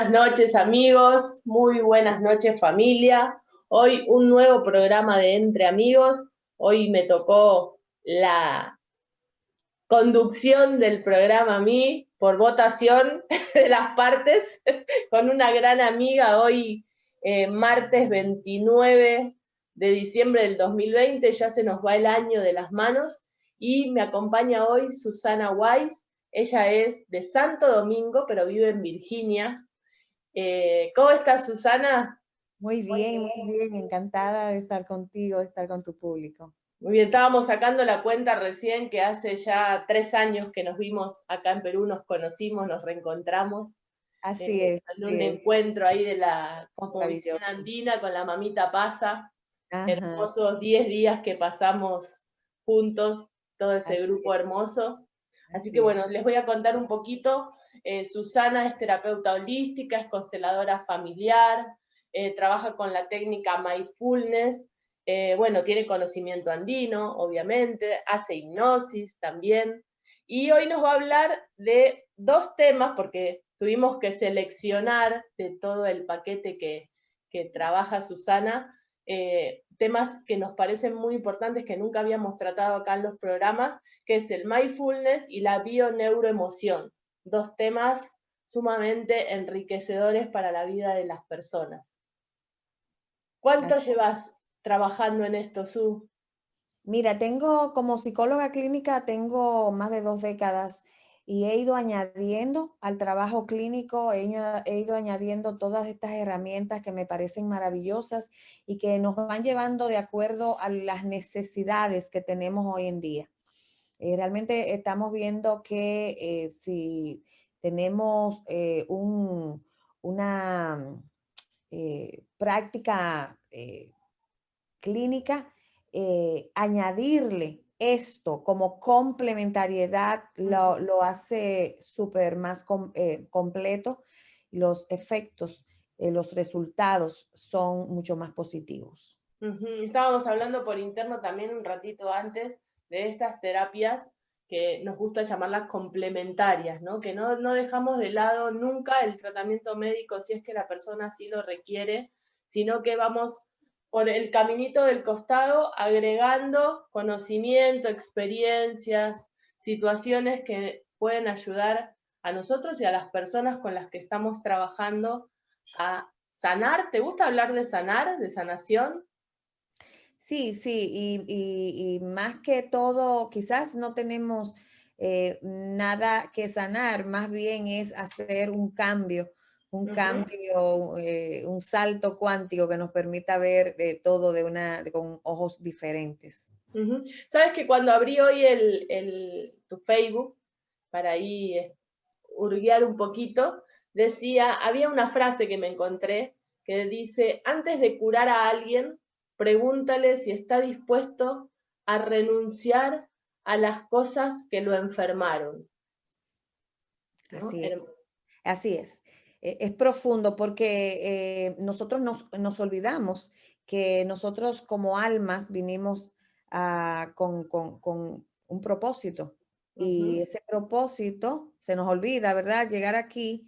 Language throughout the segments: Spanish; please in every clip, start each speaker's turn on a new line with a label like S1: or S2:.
S1: buenas noches amigos, muy buenas noches familia. Hoy un nuevo programa de Entre Amigos. Hoy me tocó la conducción del programa a mí por votación de las partes con una gran amiga hoy, martes 29 de diciembre del 2020, ya se nos va el año de las manos y me acompaña hoy Susana Weiss. Ella es de Santo Domingo, pero vive en Virginia. ¿Cómo estás, Susana?
S2: Muy bien, encantada de estar contigo, de estar con tu público.
S1: Muy bien, estábamos sacando la cuenta recién que hace ya 3 años que nos vimos acá en Perú, nos conocimos, nos reencontramos en
S2: Así
S1: un
S2: es,
S1: encuentro ahí de la Cosmovisión
S2: maravilloso.
S1: Andina con la mamita Pasa.
S2: Ajá,
S1: Hermosos 10 días que pasamos juntos, todo ese
S2: así
S1: grupo
S2: es,
S1: hermoso. Así que
S2: así es.
S1: bueno, les voy a contar un poquito. Susana es terapeuta holística, es consteladora familiar, trabaja con la técnica mindfulness, bueno, tiene conocimiento andino, obviamente, hace hipnosis también. Y hoy nos va a hablar de dos temas, porque tuvimos que seleccionar de todo el paquete que trabaja Susana, temas que nos parecen muy importantes que nunca habíamos tratado acá en los programas, que es el mindfulness y la bioneuroemoción, dos temas sumamente enriquecedores para la vida de las personas. ¿Cuánto
S2: así.
S1: llevas trabajando en esto, Su?
S2: Mira, tengo como psicóloga clínica, tengo más de 2 décadas y he ido añadiendo al trabajo clínico, he ido añadiendo todas estas herramientas que me parecen maravillosas y que nos van llevando de acuerdo a las necesidades que tenemos hoy en día. Realmente estamos viendo que si tenemos una práctica clínica, añadirle esto como complementariedad lo hace súper más completo. Los efectos, los resultados son mucho más positivos.
S1: Estábamos hablando por interno también un ratito antes de estas terapias que nos gusta llamarlas complementarias, ¿no? Que no dejamos de lado nunca el tratamiento médico si es que la persona así lo requiere, sino que vamos por el caminito del costado agregando conocimiento, experiencias, situaciones que pueden ayudar a nosotros y a las personas con las que estamos trabajando a sanar. ¿Te gusta hablar de sanar, de sanación?
S2: Sí, sí, y más que todo, quizás no tenemos nada que sanar, más bien es hacer
S1: Ujú.
S2: un salto cuántico que nos permita ver todo con ojos diferentes.
S1: Ujú. Sabes que cuando abrí hoy tu Facebook para ahí hurguear un poquito, decía, había una frase que me encontré que dice, antes de curar a alguien, pregúntale si está dispuesto a renunciar a las cosas que lo enfermaron, ¿no?
S2: Así es. Así es. Es profundo porque nosotros nos olvidamos que nosotros como almas vinimos con un propósito y
S1: Ujú.
S2: ese propósito se nos olvida, ¿verdad? Llegar aquí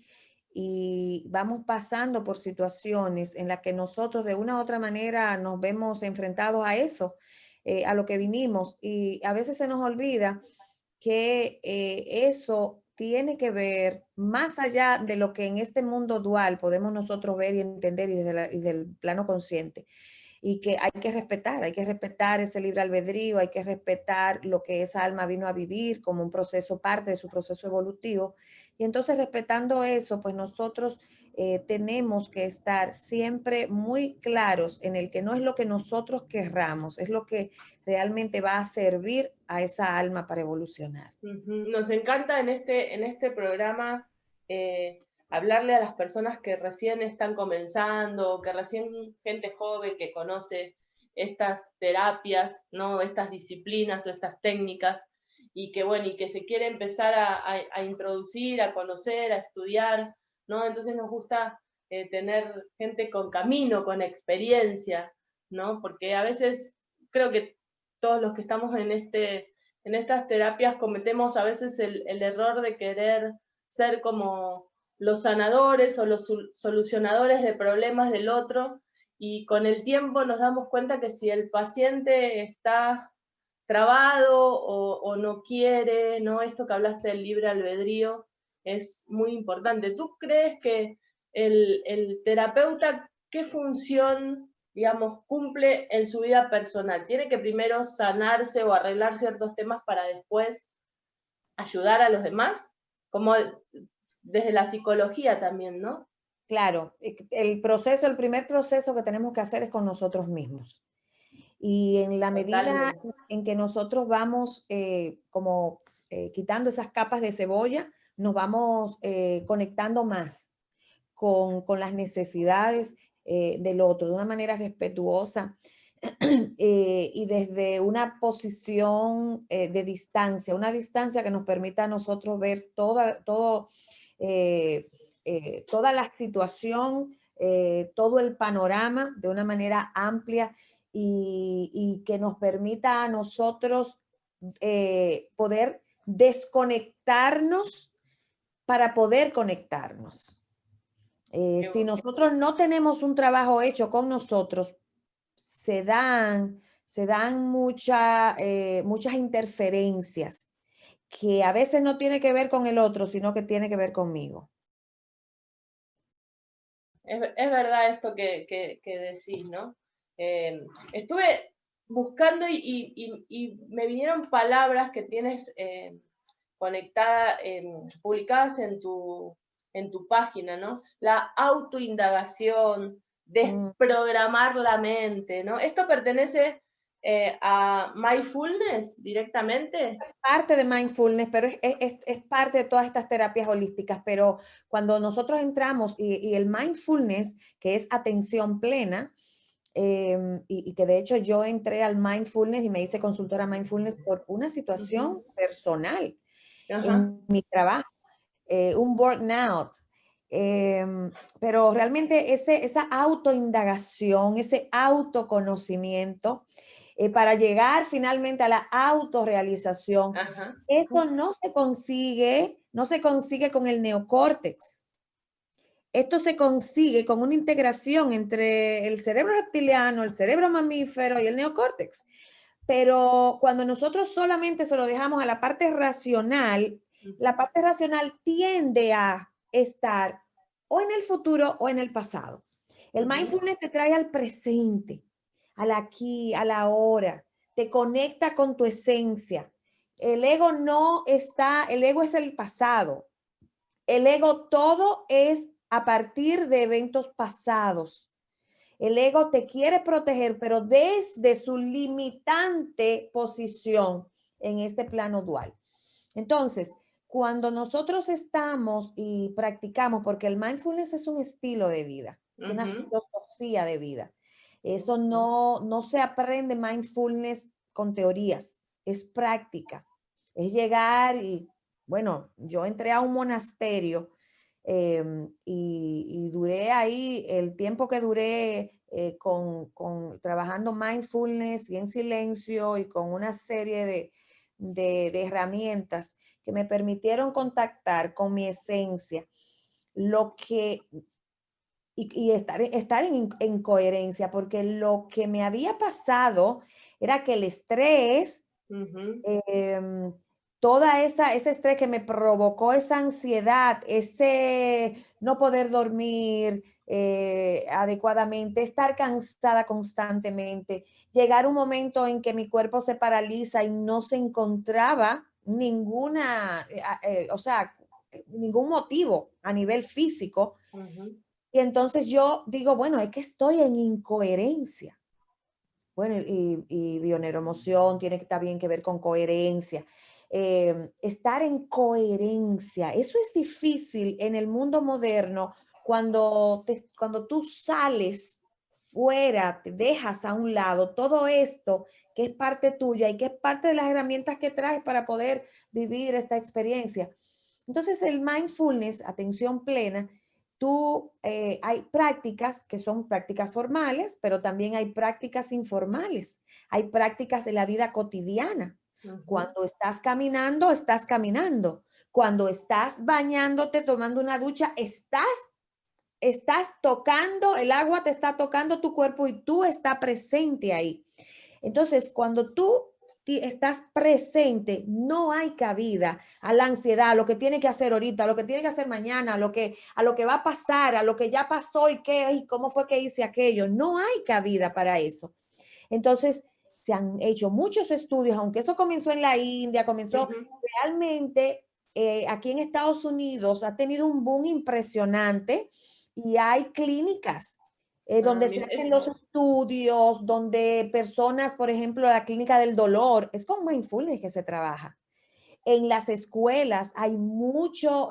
S2: y vamos pasando por situaciones en las que nosotros de una u otra manera nos vemos enfrentados a eso, a lo que vinimos y a veces se nos olvida que eso tiene que ver más allá de lo que en este mundo dual podemos nosotros ver y entender y del plano consciente. Y que hay que respetar ese libre albedrío, hay que respetar lo que esa alma vino a vivir como un proceso, parte de su proceso evolutivo. Y entonces respetando eso, pues nosotros tenemos que estar siempre muy claros en el que no es lo que nosotros querramos, es lo que realmente va a servir a esa alma para evolucionar.
S1: Ujú. Nos encanta en este programa hablarle a las personas que recién están comenzando, que recién gente joven que conoce estas terapias, ¿no? Estas disciplinas o estas técnicas, y que bueno, y que se quiere empezar a introducir, a conocer, a estudiar, ¿no? Entonces nos gusta tener gente con camino, con experiencia, ¿no? Porque a veces creo que todos los que estamos en estas terapias cometemos a veces el error de querer ser como los sanadores o los solucionadores de problemas del otro, y con el tiempo nos damos cuenta que si el paciente está trabado o no quiere, ¿no? Esto que hablaste del libre albedrío es muy importante. ¿Tú crees que el terapeuta, qué función, digamos, cumple en su vida personal? ¿Tiene que primero sanarse o arreglar ciertos temas para después ayudar a los demás? Como desde la psicología también, ¿no?
S2: Claro, el primer proceso que tenemos que hacer es con nosotros mismos. Y en la medida
S1: Totalmente.
S2: en que nosotros vamos quitando esas capas de cebolla, nos vamos conectando más con las necesidades del otro de una manera respetuosa y desde una posición de distancia, una distancia que nos permita a nosotros ver eh, toda la situación, todo el panorama de una manera amplia y que nos permita a nosotros poder desconectarnos para poder conectarnos. Si nosotros no tenemos un trabajo hecho con nosotros, se dan muchas interferencias que a veces no tiene que ver con el otro, sino que tiene que ver conmigo.
S1: Es verdad esto que decís, ¿no? Estuve buscando y me vinieron palabras que tienes conectada, publicadas en tu página, ¿no? La autoindagación, desprogramar la mente, ¿no? ¿Esto pertenece a mindfulness directamente?
S2: Parte de mindfulness, pero es parte de todas estas terapias holísticas, pero cuando nosotros entramos y el mindfulness, que es atención plena, y que de hecho yo entré al mindfulness y me hice consultora mindfulness por una situación personal
S1: Ajá.
S2: en mi trabajo, un burnout. Pero realmente esa autoindagación, ese autoconocimiento, para llegar finalmente a la autorrealización,
S1: Ajá.
S2: esto no se consigue con el neocórtex. Esto se consigue con una integración entre el cerebro reptiliano, el cerebro mamífero y el neocórtex. Pero cuando nosotros solamente se lo dejamos a la parte racional, la parte racional tiende a estar o en el futuro o en el pasado. El mindfulness te trae al presente, al aquí, a la ahora, te conecta con tu esencia. El ego no está, el ego es el pasado. El ego todo es a partir de eventos pasados. El ego te quiere proteger, pero desde su limitante posición en este plano dual. Entonces, cuando nosotros estamos y practicamos, porque el mindfulness es un estilo de vida, es una filosofía de vida. Eso no se aprende mindfulness con teorías, es práctica. Es llegar y, bueno, yo entré a un monasterio y duré ahí el tiempo que duré trabajando mindfulness y en silencio y con una serie de herramientas que me permitieron contactar con mi esencia, lo que, y estar en coherencia, porque lo que me había pasado era que el estrés, ese estrés que me provocó esa ansiedad, ese no poder dormir adecuadamente, estar cansada constantemente, llegar un momento en que mi cuerpo se paraliza y no se encontraba ningún motivo a nivel físico. Y entonces yo digo, bueno, es que estoy en incoherencia. Bueno, y bioneuroemoción tiene que estar bien que ver con coherencia. Estar en coherencia, eso es difícil en el mundo moderno cuando tú sales fuera, te dejas a un lado todo esto que es parte tuya y que es parte de las herramientas que traes para poder vivir esta experiencia. Entonces el mindfulness, atención plena, hay prácticas que son prácticas formales, pero también hay prácticas informales. Hay prácticas de la vida cotidiana. Cuando estás caminando, estás caminando. Cuando estás bañándote, tomando una ducha, estás tocando, el agua te está tocando tu cuerpo y tú estás presente ahí. Entonces, cuando tú estás presente, no hay cabida a la ansiedad, a lo que tiene que hacer ahorita, a lo que tiene que hacer mañana, a lo que va a pasar, a lo que ya pasó y qué, y cómo fue que hice aquello. No hay cabida para eso. Entonces, se han hecho muchos estudios, aunque eso comenzó en la India, comenzó realmente aquí en Estados Unidos, ha tenido un boom impresionante y hay clínicas donde se hacen los estudios, donde personas, por ejemplo, la clínica del dolor, es con mindfulness que se trabaja. En las escuelas hay muchos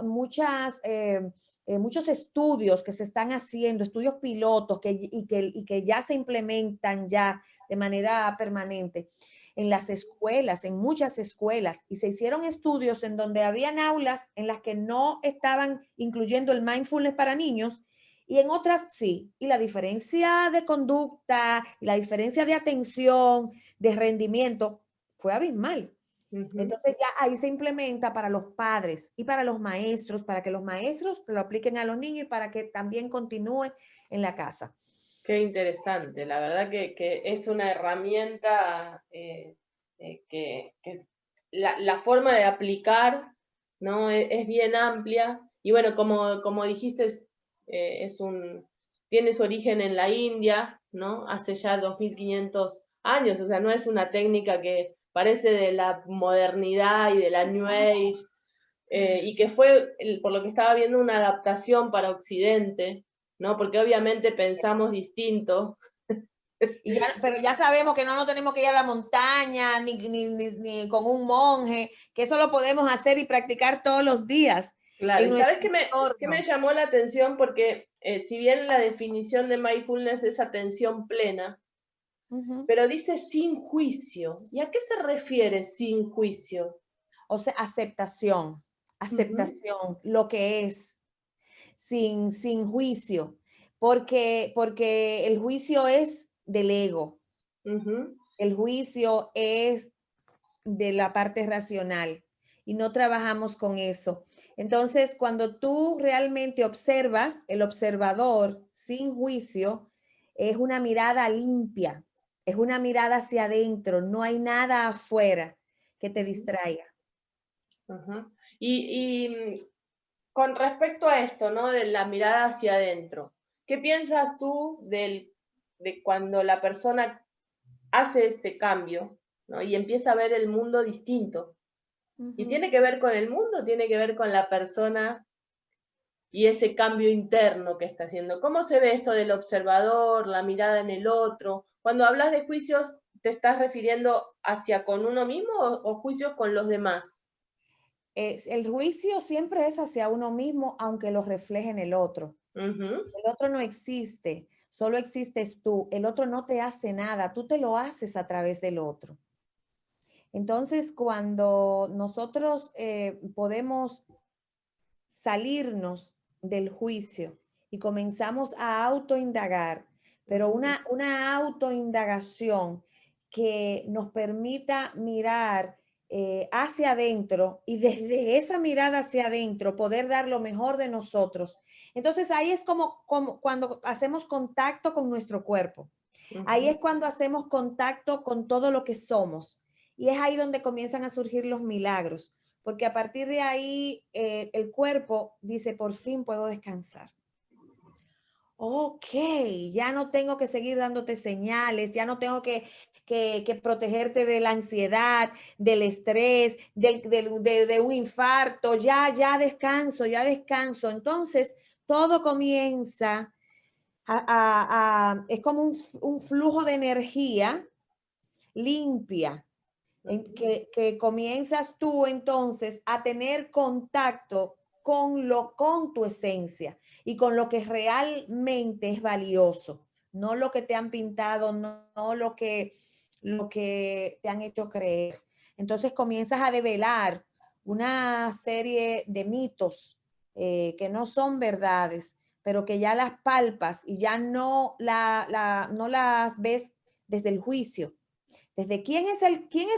S2: estudios que se están haciendo, estudios pilotos y que ya se implementan ya de manera permanente en las escuelas, en muchas escuelas, y se hicieron estudios en donde habían aulas en las que no estaban incluyendo el mindfulness para niños y en otras sí. Y la diferencia de conducta, la diferencia de atención, de rendimiento, fue abismal. Entonces ya ahí se implementa para los padres y para los maestros, para que los maestros lo apliquen a los niños y para que también continúe en la casa.
S1: Qué interesante, la verdad que es una herramienta que la forma de aplicar, ¿no? Es bien amplia y bueno, como dijiste, tiene su origen en la India, ¿no? Hace ya 2500 años, o sea, no es una técnica que parece de la modernidad y de la New Age, y que fue, por lo que estaba viendo, una adaptación para Occidente, ¿no? Porque obviamente pensamos distinto.
S2: Pero ya sabemos que no nos tenemos que ir a la montaña, ni con un monje, que eso lo podemos hacer y practicar todos los días.
S1: Claro, y ¿sabes qué me llamó la atención? Porque si bien la definición de mindfulness es atención plena, pero dice sin juicio. ¿Y a qué se refiere sin juicio?
S2: O sea, aceptación, lo que es, sin juicio, porque el juicio es del ego, el juicio es de la parte racional y no trabajamos con eso. Entonces, cuando tú realmente observas, el observador sin juicio, es una mirada limpia, es una mirada hacia adentro, no hay nada afuera que te distraiga.
S1: Y con respecto a esto, ¿no? De la mirada hacia adentro, ¿qué piensas tú de cuando la persona hace este cambio, ¿no? Y empieza a ver el mundo distinto? ¿Y tiene que ver con el mundo? ¿Tiene que ver con la persona y ese cambio interno que está haciendo? ¿Cómo se ve esto del observador, la mirada en el otro? Cuando hablas de juicios, ¿te estás refiriendo hacia con uno mismo o juicios con los demás?
S2: El juicio siempre es hacia uno mismo, aunque lo refleje en el otro. El otro no existe, solo existes tú. El otro no te hace nada, tú te lo haces a través del otro. Entonces, cuando nosotros podemos salirnos del juicio y comenzamos a autoindagar, pero una autoindagación que nos permita mirar hacia adentro y desde esa mirada hacia adentro poder dar lo mejor de nosotros. Entonces ahí es como cuando hacemos contacto con nuestro cuerpo. Ahí es cuando hacemos contacto con todo lo que somos. Y es ahí donde comienzan a surgir los milagros, porque a partir de ahí el cuerpo dice, por fin puedo descansar. Ok, ya no tengo que seguir dándote señales, ya no tengo que protegerte de la ansiedad, del estrés, de un infarto, ya descanso, ya descanso. Entonces, todo comienza es como un flujo de energía limpia, que comienzas tú entonces a tener contacto con tu esencia y con lo que realmente es valioso, no lo que te han pintado, no lo que te han hecho creer. Entonces comienzas a develar una serie de mitos que no son verdades, pero que ya las palpas y ya no las ves desde el juicio. Desde quién es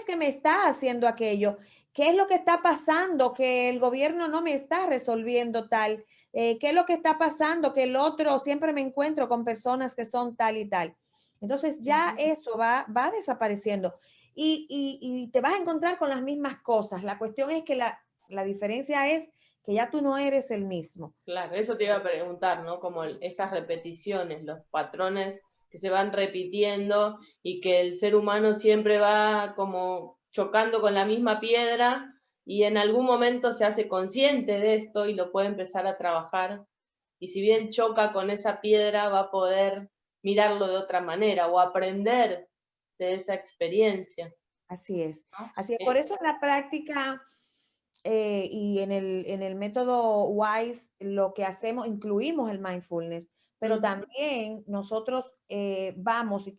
S2: que me está haciendo aquello, ¿Qué es lo que está pasando? Que el gobierno no me está resolviendo tal. ¿Qué es lo que está pasando? Que el otro, siempre me encuentro con personas que son tal y tal. Entonces ya eso va desapareciendo y te vas a encontrar con las mismas cosas. La cuestión es que la diferencia es que ya tú no eres el mismo.
S1: Claro, eso te iba a preguntar, ¿no? Como estas repeticiones, los patrones que se van repitiendo y que el ser humano siempre va como chocando con la misma piedra y en algún momento se hace consciente de esto y lo puede empezar a trabajar. Y si bien choca con esa piedra, va a poder mirarlo de otra manera o aprender de esa experiencia,
S2: Así es.
S1: ¿no?
S2: Así es. Por eso en la práctica y en el método WISE lo que hacemos, incluimos el mindfulness, pero también nosotros vamos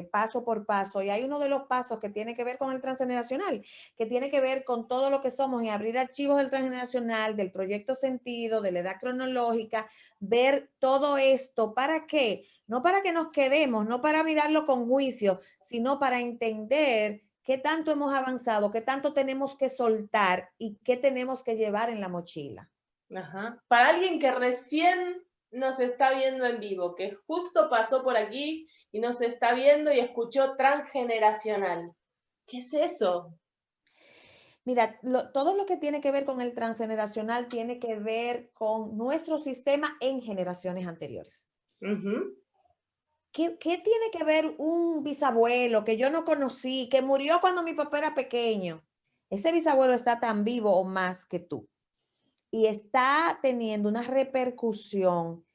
S2: paso por paso, y hay uno de los pasos que tiene que ver con el transgeneracional, que tiene que ver con todo lo que somos y abrir archivos del transgeneracional, del proyecto sentido, de la edad cronológica, ver todo esto, ¿para qué? No para que nos quedemos, no para mirarlo con juicio, sino para entender qué tanto hemos avanzado, qué tanto tenemos que soltar y qué tenemos que llevar en la mochila.
S1: Ajá. Para alguien que recién nos está viendo en vivo, que justo pasó por aquí y nos está viendo y escuchó transgeneracional, ¿qué es eso?
S2: Mira, todo lo que tiene que ver con el transgeneracional tiene que ver con nuestro sistema en generaciones anteriores.
S1: Ujú.
S2: ¿Qué tiene que ver un bisabuelo que yo no conocí, que murió cuando mi papá era pequeño? Ese bisabuelo está tan vivo o más que tú y está teniendo una repercusión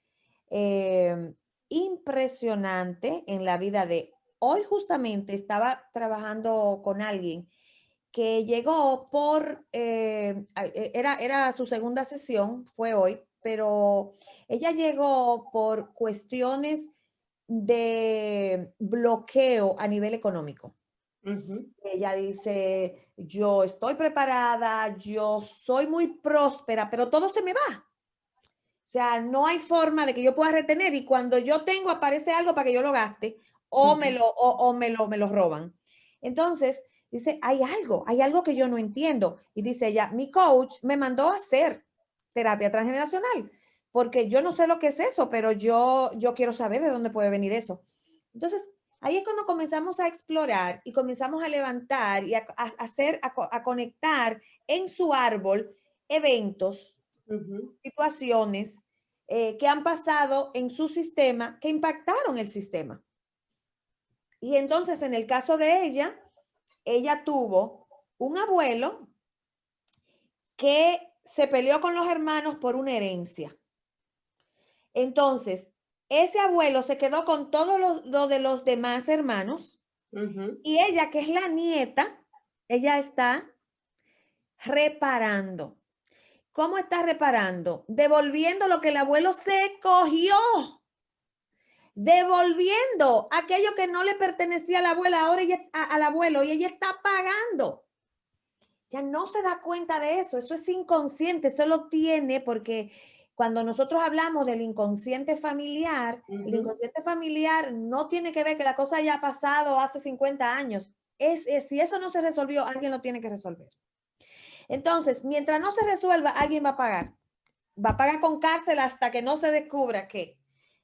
S2: eh, impresionante en la vida de hoy. Justamente estaba trabajando con alguien que llegó era su segunda sesión, fue hoy, pero ella llegó por cuestiones de bloqueo a nivel económico.
S1: Ujú.
S2: Ella dice, yo estoy preparada, yo soy muy próspera, pero todo se me va. O sea, no hay forma de que yo pueda retener y cuando yo tengo aparece algo para que yo lo gaste o
S1: Ujú.
S2: me lo roban. Entonces, dice, hay algo que yo no entiendo. Y dice ella, mi coach me mandó a hacer terapia transgeneracional porque yo no sé lo que es eso, pero yo quiero saber de dónde puede venir eso. Entonces, ahí es cuando comenzamos a explorar y comenzamos a levantar y a hacer, a conectar en su árbol eventos,
S1: Ujú.
S2: situaciones que han pasado en su sistema que impactaron el sistema. Y entonces, en el caso de ella tuvo un abuelo que se peleó con los hermanos por una herencia. Entonces, ese abuelo se quedó con todo lo de los demás hermanos
S1: Ujú.
S2: y ella, que es la nieta, ella está reparando. ¿Cómo está reparando? Devolviendo lo que el abuelo se cogió. Devolviendo aquello que no le pertenecía a la abuela, ahora ella, al abuelo, y ella está pagando. Ya no se da cuenta de eso es inconsciente, eso lo tiene porque cuando nosotros hablamos del inconsciente familiar, el
S1: Ujú.
S2: inconsciente familiar no tiene que ver que la cosa haya pasado hace 50 años. Si eso no se resolvió, alguien lo tiene que resolver. Entonces, mientras no se resuelva, alguien va a pagar. Va a pagar con cárcel hasta que no se descubra qué.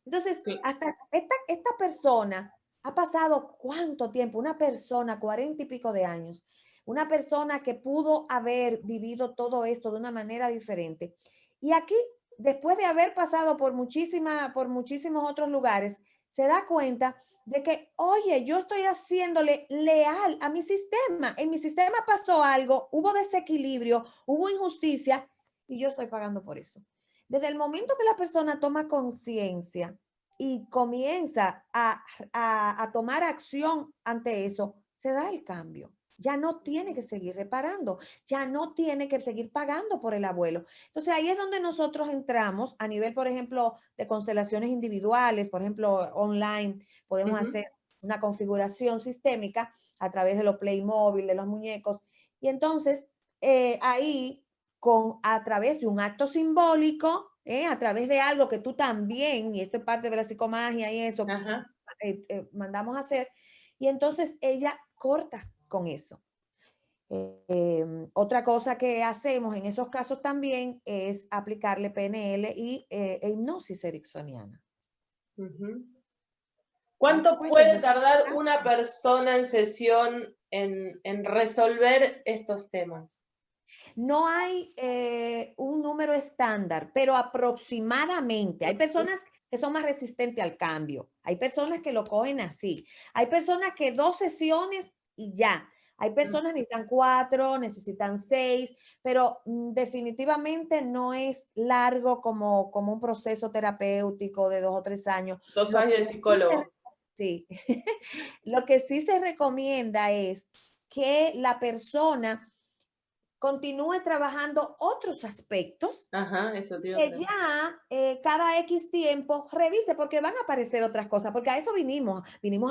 S2: Entonces,
S1: Cl-
S2: hasta esta persona ha pasado cuánto tiempo, una persona, 40 y pico de años, una persona que pudo haber vivido todo esto de una manera diferente. Y aquí, después de haber pasado por muchísimos otros lugares, se da cuenta de que, oye, yo estoy haciéndole leal a mi sistema. En mi sistema pasó algo, hubo desequilibrio, hubo injusticia y yo estoy pagando por eso. Desde el momento que la persona toma conciencia y comienza a tomar acción ante eso, se da el cambio. Ya no tiene que seguir reparando, ya no tiene que seguir pagando por el abuelo. Entonces ahí es donde nosotros entramos a nivel, por ejemplo, de constelaciones individuales, por ejemplo, online, podemos
S1: Ujú.
S2: hacer una configuración sistémica a través de los Playmobil, de los muñecos. Y entonces ahí a través de un acto simbólico, a través de algo que tú también, y esto es parte de la psicomagia y eso,
S1: Ajá.
S2: mandamos a hacer, y entonces ella corta con eso. Otra cosa que hacemos en esos casos también es aplicarle PNL e hipnosis ericksoniana.
S1: ¿Cuánto puede tardar una persona en sesión en resolver estos temas?
S2: No hay un número estándar, pero aproximadamente. Hay personas que son más resistentes al cambio. Hay personas que lo cogen así. Hay personas que 2 sesiones y ya. Hay personas que necesitan 4, necesitan 6, pero definitivamente no es largo como un proceso terapéutico de 2 o 3 años.
S1: 2 años de psicólogo.
S2: Sí. Lo que sí se recomienda es que la persona continúe trabajando otros aspectos.
S1: Ajá, eso tío,
S2: que ya cada X tiempo revise, porque van a aparecer otras cosas, porque a eso vinimos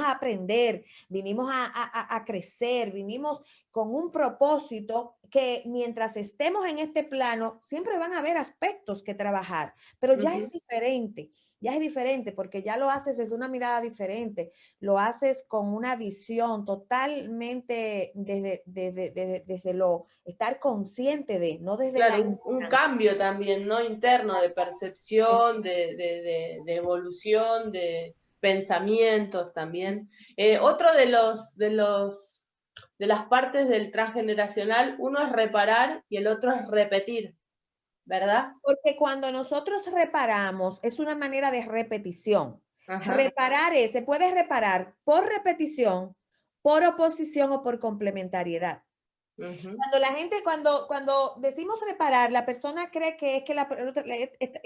S2: a aprender, vinimos a crecer, vinimos con un propósito que mientras estemos en este plano, siempre van a haber aspectos que trabajar, pero ya es diferente. Ya es diferente porque ya lo haces desde una mirada diferente, lo haces con una visión totalmente desde lo estar consciente de, no desde
S1: claro, un cambio también, ¿no? Interno, de percepción, de evolución, de pensamientos también. Otro de las partes del transgeneracional, uno es reparar y el otro es repetir, ¿verdad?
S2: Porque cuando nosotros reparamos, es una manera de repetición.
S1: Ajá.
S2: Reparar se puede reparar por repetición, por oposición o por complementariedad. Cuando la gente, cuando decimos reparar, la persona cree que es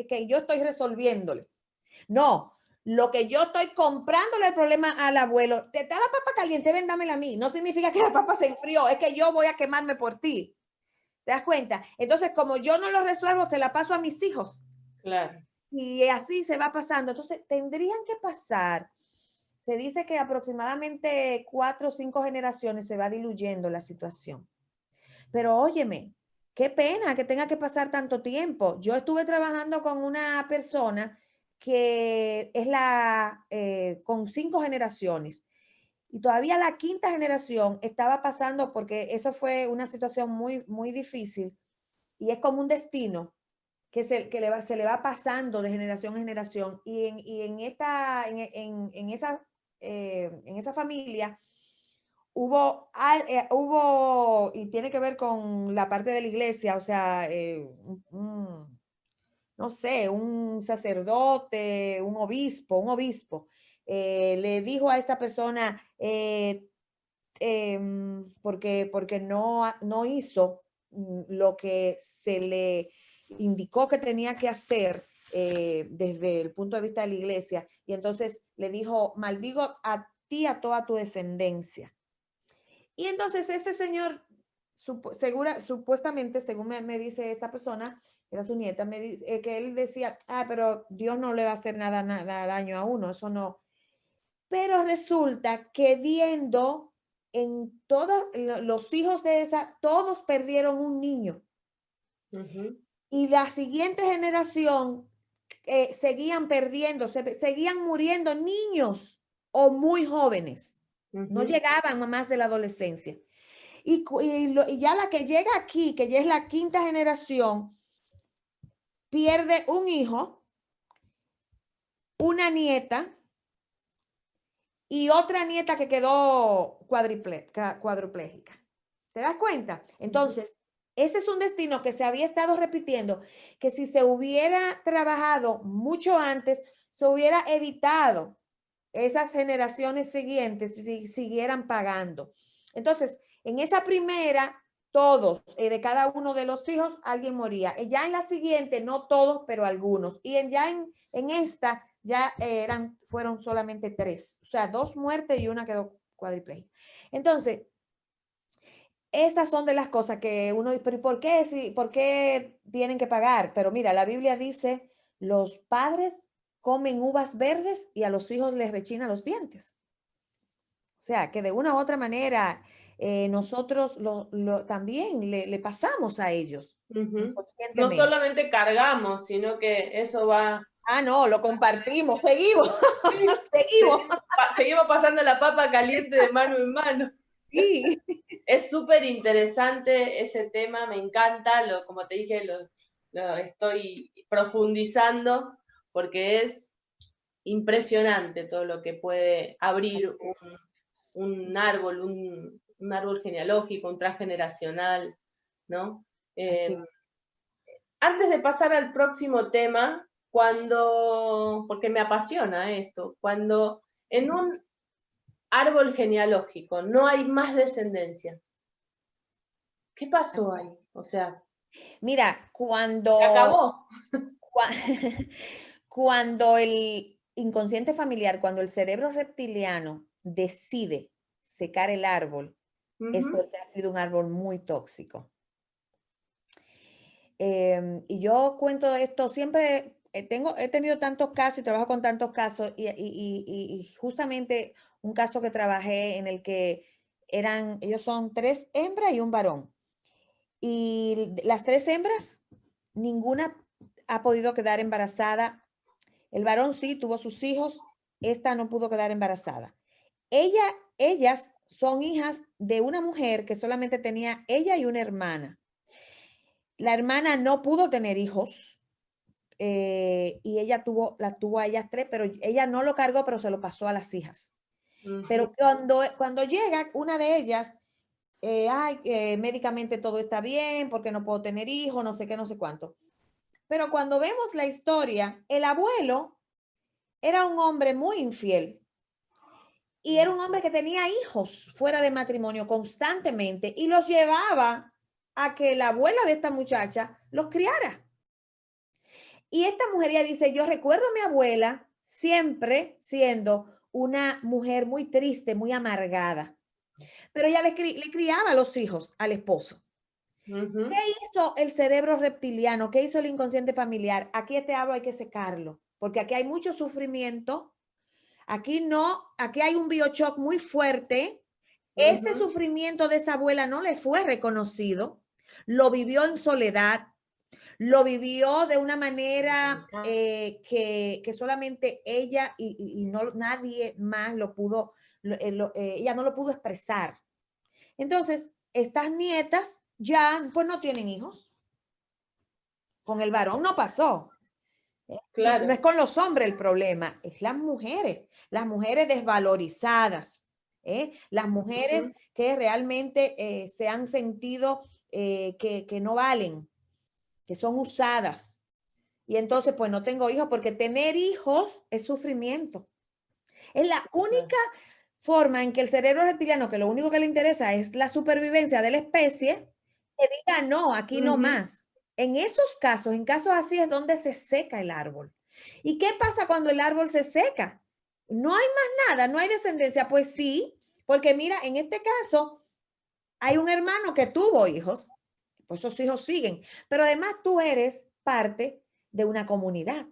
S2: que yo estoy resolviéndole. No, lo que yo estoy comprándole el problema al abuelo, te da la papa caliente, ven, dámela a mí. No significa que la papa se enfrió, es que yo voy a quemarme por ti. ¿Te das cuenta? Entonces, como yo no lo resuelvo, te la paso a mis hijos.
S1: Claro.
S2: Y así se va pasando. Entonces, tendrían que pasar. Se dice que aproximadamente 4 o 5 generaciones se va diluyendo la situación. Pero óyeme, qué pena que tenga que pasar tanto tiempo. Yo estuve trabajando con una persona que es con 5 generaciones. Y todavía la 5ª generación estaba pasando, porque eso fue una situación muy, muy difícil, y es como un destino que se le va pasando de generación en generación. Y en esa familia hubo, y tiene que ver con la parte de la iglesia, o sea, no sé, un sacerdote, un obispo, le dijo a esta persona, porque no hizo lo que se le indicó que tenía que hacer desde el punto de vista de la iglesia, y entonces le dijo, maldigo a ti, a toda tu descendencia. Y entonces este señor, supuestamente, según me dice esta persona, era su nieta, me dice, que él decía, pero Dios no le va a hacer nada daño a uno, eso no. Pero resulta que viendo en todos los hijos de esa, todos perdieron un niño. Y la siguiente generación seguían perdiendo, seguían muriendo niños o muy jóvenes. No llegaban a más de la adolescencia. Y ya la que llega aquí, que ya es la 5ª generación, pierde un hijo, una nieta y otra nieta que quedó cuadruplégica. ¿Te das cuenta? Entonces, ese es un destino que se había estado repitiendo, que si se hubiera trabajado mucho antes, se hubiera evitado esas generaciones siguientes si siguieran pagando. Entonces, en esa primera, todos, de cada uno de los hijos, alguien moría. Ya en la siguiente, no todos, pero algunos. Y ya en esta, ya fueron solamente 3. O sea, 2 muertes y una quedó cuadriplégica. Entonces, esas son de las cosas que uno dice, pero ¿por qué tienen que pagar? Pero mira, la Biblia dice, los padres comen uvas verdes y a los hijos les rechinan los dientes. O sea, que de una u otra manera nosotros también le pasamos a ellos.
S1: No solamente cargamos, sino que eso va...
S2: no, lo compartimos, seguimos.
S1: Seguimos pasando la papa caliente de mano en mano.
S2: Sí.
S1: Es súper interesante ese tema, me encanta, como te dije, lo estoy profundizando porque es impresionante todo lo que puede abrir un árbol, un árbol genealógico, un transgeneracional, ¿no?
S2: Así.
S1: Antes de pasar al próximo tema, porque me apasiona esto, cuando en un árbol genealógico no hay más descendencia, ¿qué pasó ahí? O sea,
S2: Mira,
S1: se acabó.
S2: cua- cuando el inconsciente familiar, cuando el cerebro reptiliano decide secar el árbol, es
S1: Ujú.
S2: porque ha sido un árbol muy tóxico. Y yo cuento esto siempre, he tenido tantos casos y trabajo con tantos casos y justamente un caso que trabajé en el que ellos son 3 hembras y un varón. Y las 3 hembras, ninguna ha podido quedar embarazada. El varón sí tuvo sus hijos, esta no pudo quedar embarazada. Ellas son hijas de una mujer que solamente tenía ella y una hermana. La hermana no pudo tener hijos y las tuvo a ellas 3, pero ella no lo cargó, pero se lo pasó a las hijas.
S1: Ujú.
S2: Pero cuando llega una de ellas, ay, médicamente todo está bien, porque no puedo tener hijos, no sé qué, no sé cuánto. Pero cuando vemos la historia, el abuelo era un hombre muy infiel y era un hombre que tenía hijos fuera de matrimonio constantemente y los llevaba a que la abuela de esta muchacha los criara. Y esta mujer ya dice, yo recuerdo a mi abuela siempre siendo una mujer muy triste, muy amargada, pero ella le criaba a los hijos al esposo. ¿Qué
S1: Ujú.
S2: hizo el cerebro reptiliano? ¿Qué hizo el inconsciente familiar? Aquí este árbol hay que secarlo, porque aquí hay mucho sufrimiento. Aquí no, aquí hay un biochoc muy fuerte. Ese
S1: Ujú.
S2: sufrimiento de esa abuela no le fue reconocido. Lo vivió en soledad, lo vivió de una manera que solamente ella y no nadie más lo pudo, ella no lo pudo expresar. Entonces, estas nietas ya pues no tienen hijos. Con el varón no pasó. No es
S1: Claro.
S2: con los hombres el problema, es las mujeres desvalorizadas, las mujeres
S1: Ujú.
S2: que realmente se han sentido que no valen, que son usadas. Y entonces, pues no tengo hijos, porque tener hijos es sufrimiento. Es la única
S1: Claro.
S2: forma en que el cerebro reptiliano, que lo único que le interesa es la supervivencia de la especie, que diga no, aquí no
S1: Ujú.
S2: más. En esos casos, en casos así es donde se seca el árbol. ¿Y qué pasa cuando el árbol se seca? No hay más nada, no hay descendencia. Pues sí, porque mira, en este caso hay un hermano que tuvo hijos, pues esos hijos siguen, pero además tú eres parte de una comunidad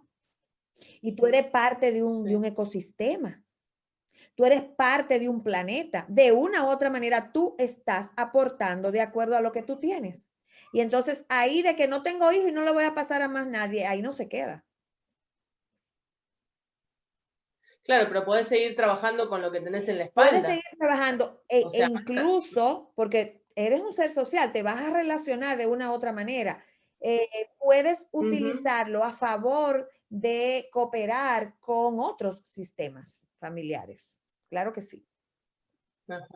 S2: y tú
S1: Sí,
S2: eres parte de un
S1: sí.
S2: ecosistema. Tú eres parte de un planeta. De una u otra manera, tú estás aportando de acuerdo a lo que tú tienes. Y entonces ahí de que no tengo hijos y no le voy a pasar a más nadie, ahí no se queda.
S1: Claro, pero podés seguir trabajando con lo que tenés en la
S2: Puedes
S1: espalda.
S2: seguir trabajando
S1: O
S2: e
S1: sea,
S2: incluso, porque eres un ser social, te vas a relacionar de una u otra manera. Puedes
S1: ujú.
S2: utilizarlo a favor de cooperar con otros sistemas familiares. Claro que sí.
S1: Ajá,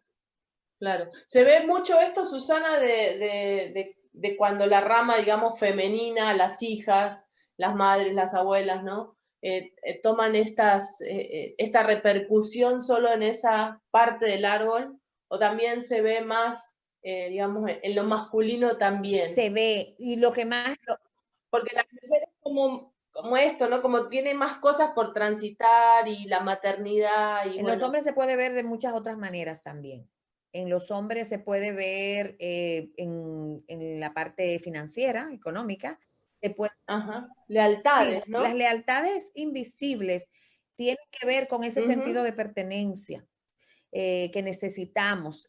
S1: claro. Se ve mucho esto, Susana, de cuando la rama, digamos, femenina, las hijas, las madres, las abuelas, ¿no? Toman esta repercusión solo en esa parte del árbol, o también se ve más, digamos, en lo masculino también.
S2: Se ve, y lo que más,
S1: Porque la mujer es como esto, ¿no? Como tiene más cosas por transitar y la maternidad y
S2: en los
S1: bueno.
S2: hombres se puede ver de muchas otras maneras también. En los hombres se puede ver en la parte financiera, económica. Se puede,
S1: Ajá,
S2: sí,
S1: lealtades,
S2: las
S1: ¿no?
S2: lealtades invisibles tienen que ver con ese sentido
S1: Ujú.
S2: de pertenencia que necesitamos.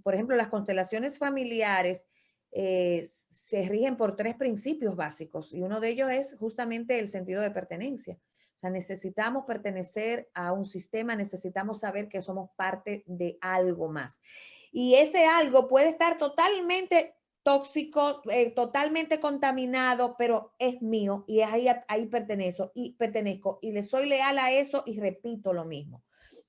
S2: Por ejemplo, las constelaciones familiares se rigen por 3 principios básicos y uno de ellos es justamente el sentido de pertenencia. O sea, necesitamos pertenecer a un sistema, necesitamos saber que somos parte de algo más. Y ese algo puede estar totalmente tóxico, totalmente contaminado, pero es mío y ahí pertenezco y le soy leal a eso y repito lo mismo.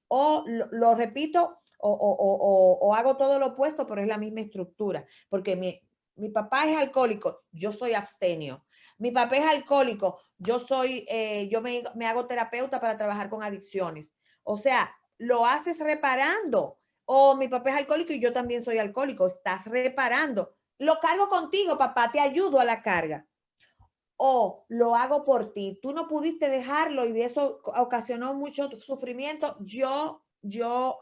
S2: O lo repito o hago todo lo opuesto, pero es la misma estructura, porque mi papá es alcohólico, yo soy abstemio. Mi papá es alcohólico, yo me hago terapeuta para trabajar con adicciones. O sea, lo haces reparando. O mi papá es alcohólico y yo también soy alcohólico, estás reparando. Lo cargo contigo, papá, te ayudo a la carga. O lo hago por ti. Tú no pudiste dejarlo y eso ocasionó mucho sufrimiento. Yo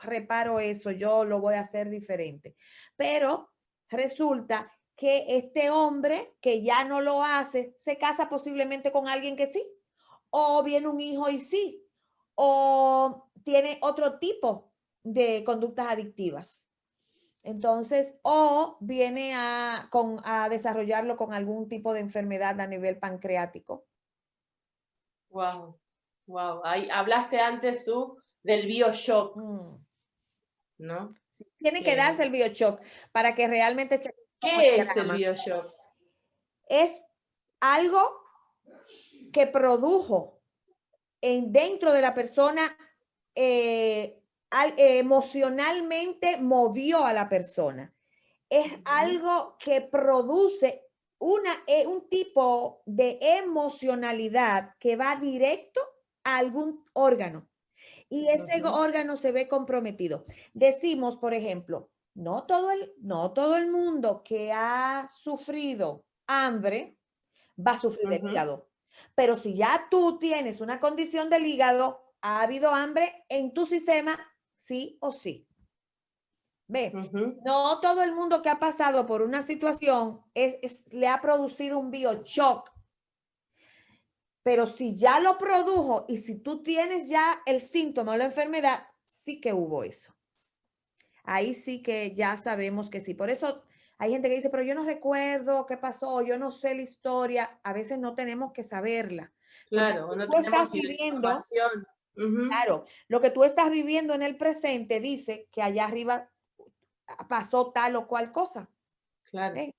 S2: reparo eso, yo lo voy a hacer diferente. Pero resulta que este hombre que ya no lo hace, se casa posiblemente con alguien que sí. O viene un hijo y sí. O tiene otro tipo de conductas adictivas. Entonces, o viene a desarrollarlo con algún tipo de enfermedad a nivel pancreático.
S1: Wow, wow. Ahí hablaste antes, del BioShock, ¿no?
S2: Sí, tiene que darse el BioShock para que realmente se como
S1: ¿Qué
S2: el
S1: es el
S2: drama.
S1: BioShock?
S2: Es algo que produjo dentro de la persona, emocionalmente movió a la persona. Es algo que produce un tipo de emocionalidad que va directo a algún órgano y ese órgano se ve comprometido. Decimos, por ejemplo, no todo el mundo que ha sufrido hambre va a sufrir del hígado. Pero si ya tú tienes una condición del hígado, ha habido hambre en tu sistema, sí o sí. Ve, no todo el mundo que ha pasado por una situación le ha producido un bioshock, pero si ya lo produjo y si tú tienes ya el síntoma o la enfermedad, sí que hubo eso. Ahí sí que ya sabemos que sí. Por eso hay gente que dice, pero yo no recuerdo qué pasó, yo no sé la historia. A veces no tenemos que saberla. Porque
S1: Claro, no
S2: tú estás
S1: tenemos ni la
S2: viviendo,
S1: información.
S2: claro, lo que tú estás viviendo en el presente dice que allá arriba pasó tal o cual cosa.
S1: Claro.
S2: ¿Eh?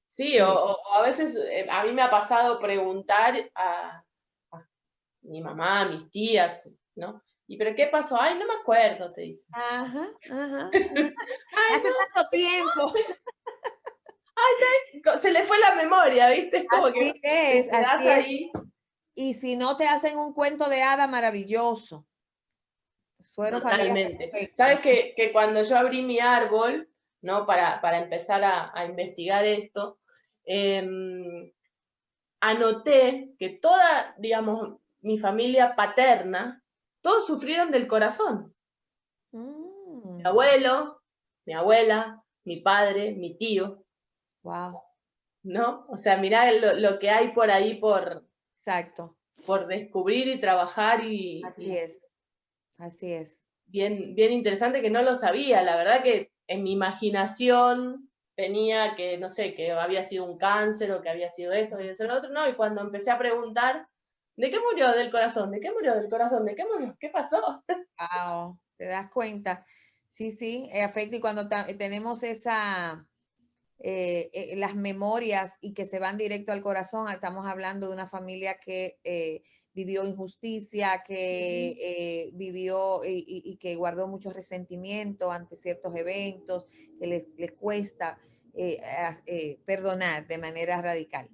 S1: Sí, o a veces a mí me ha pasado preguntar a mi mamá, a mis tías, ¿no? ¿Y pero qué pasó? Ay, no me acuerdo, te dicen.
S2: Ajá, ajá.
S1: Ay,
S2: Hace
S1: no,
S2: tanto
S1: sí,
S2: tiempo.
S1: se le fue la memoria, ¿viste? Es como que
S2: Así
S1: te
S2: es,
S1: quedás
S2: así es.
S1: ahí.
S2: Y si no te hacen un cuento de hada maravilloso. Fueron familias
S1: Totalmente.
S2: perfectas.
S1: Sabes que cuando yo abrí mi árbol, ¿no? Para empezar a investigar esto, anoté que toda, digamos, mi familia paterna, todos sufrieron del corazón. Mi
S2: Mm,
S1: abuelo, mi abuela, mi padre, mi tío,
S2: wow,
S1: ¿no? O sea, mirá lo que hay por ahí
S2: exacto.
S1: por descubrir y trabajar
S2: Así es, así es.
S1: bien, bien interesante que no lo sabía. La verdad que en mi imaginación tenía que, no sé, que había sido un cáncer o que había sido esto, había sido lo otro, no, y cuando empecé a preguntar, ¿de qué murió del corazón? ¿De qué murió del corazón? ¿De qué murió? ¿Qué pasó?
S2: Wow, te das cuenta. Sí, sí, afecta y cuando tenemos las memorias y que se van directo al corazón, estamos hablando de una familia que vivió injusticia, que vivió y que guardó mucho resentimiento ante ciertos eventos, que les cuesta perdonar de manera radical.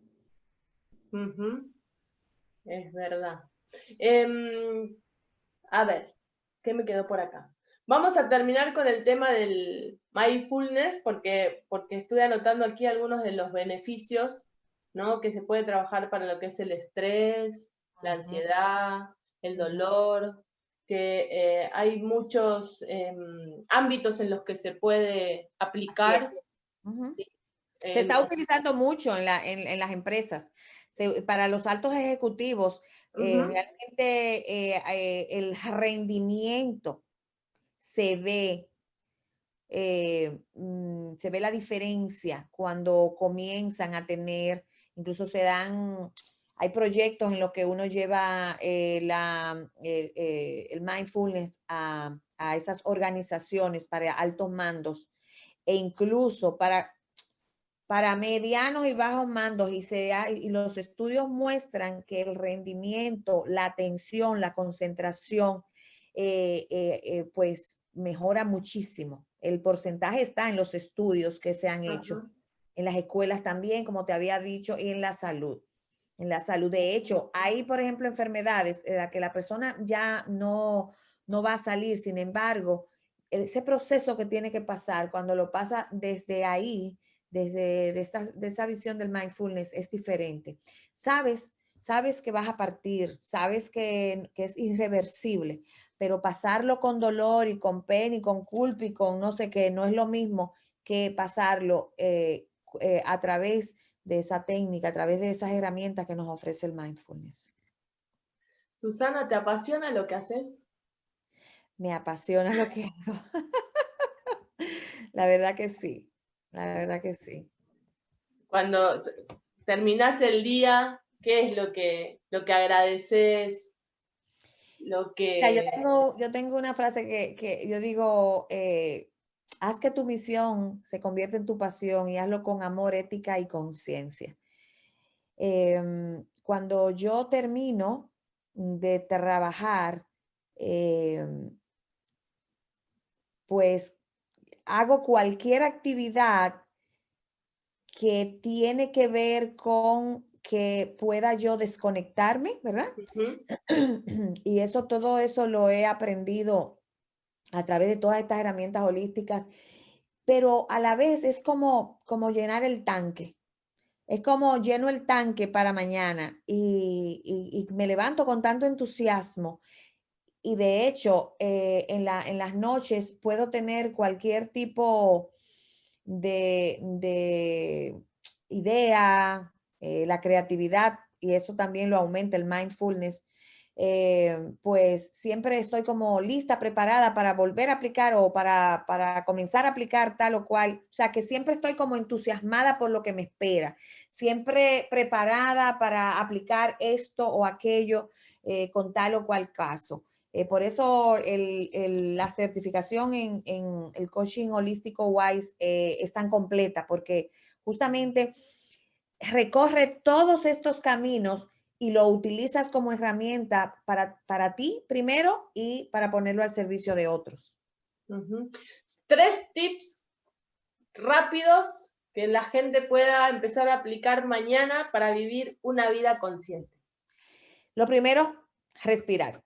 S1: Ujú, es verdad. Em, a ver, ¿qué me quedó por acá? Vamos a terminar con el tema del mindfulness porque estoy anotando aquí algunos de los beneficios, ¿no? Que se puede trabajar para lo que es el estrés, la
S2: Ujú,
S1: ansiedad, el
S2: ujú.
S1: dolor, que hay muchos ámbitos en los que se puede
S2: Así
S1: aplicar.
S2: es. Ujú.
S1: ¿Sí?
S2: Se
S1: En-
S2: está utilizando mucho en las empresas. Para los altos ejecutivos,
S1: Ujú,
S2: realmente el rendimiento se ve, se ve la diferencia cuando comienzan a tener, incluso se dan Hay proyectos en los que uno lleva el mindfulness a esas organizaciones para altos mandos e incluso para medianos y bajos mandos y los estudios muestran que el rendimiento, la atención, la concentración, pues mejora muchísimo. El porcentaje está en los estudios que se han hecho, en las escuelas también, como te había dicho, y en la salud. En la salud, de hecho, hay, por ejemplo, enfermedades en las que la persona ya no va a salir, sin embargo, ese proceso que tiene que pasar, cuando lo pasa desde ahí, desde de esa visión del mindfulness es diferente. Sabes que vas a partir, sabes que es irreversible, pero pasarlo con dolor y con pena y con culpa y con no sé qué, no es lo mismo que pasarlo a través de esa técnica, a través de esas herramientas que nos ofrece el mindfulness.
S1: Susana, ¿te apasiona lo que haces?
S2: Me apasiona lo que hago. La verdad que sí, la verdad que sí.
S1: Cuando terminás el día, ¿qué es lo que agradeces? Lo
S2: Mira,
S1: que...
S2: yo tengo una frase que yo digo, haz que tu misión se convierta en tu pasión y hazlo con amor, ética y conciencia. Cuando yo termino de trabajar, pues hago cualquier actividad que tiene que ver con que pueda yo desconectarme, ¿verdad? Y todo eso lo he aprendido a través de todas estas herramientas holísticas, pero a la vez es como llenar el tanque. Es como lleno el tanque para mañana y me levanto con tanto entusiasmo. Y de hecho, en las noches puedo tener cualquier tipo de idea, la creatividad, y eso también lo aumenta el mindfulness. Pues siempre estoy como lista, preparada para volver a aplicar o para comenzar a aplicar tal o cual. O sea, que siempre estoy como entusiasmada por lo que me espera, siempre preparada para aplicar esto o aquello con tal o cual caso. Por eso la certificación en el coaching holístico WISE es tan completa, porque justamente recorre todos estos caminos y lo utilizas como herramienta para ti primero y para ponerlo al servicio de otros.
S1: 3 tips rápidos que la gente pueda empezar a aplicar mañana para vivir una vida consciente.
S2: Lo primero, respirar.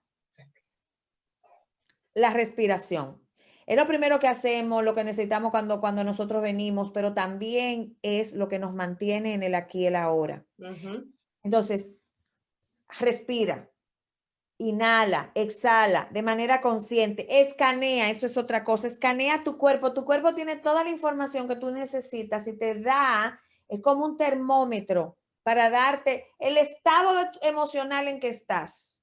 S2: La respiración. Es lo primero que hacemos, lo que necesitamos cuando nosotros venimos, pero también es lo que nos mantiene en el aquí y el ahora. Entonces, respira, inhala, exhala de manera consciente, escanea, eso es otra cosa, escanea tu cuerpo tiene toda la información que tú necesitas y te da, es como un termómetro para darte el estado emocional en que estás.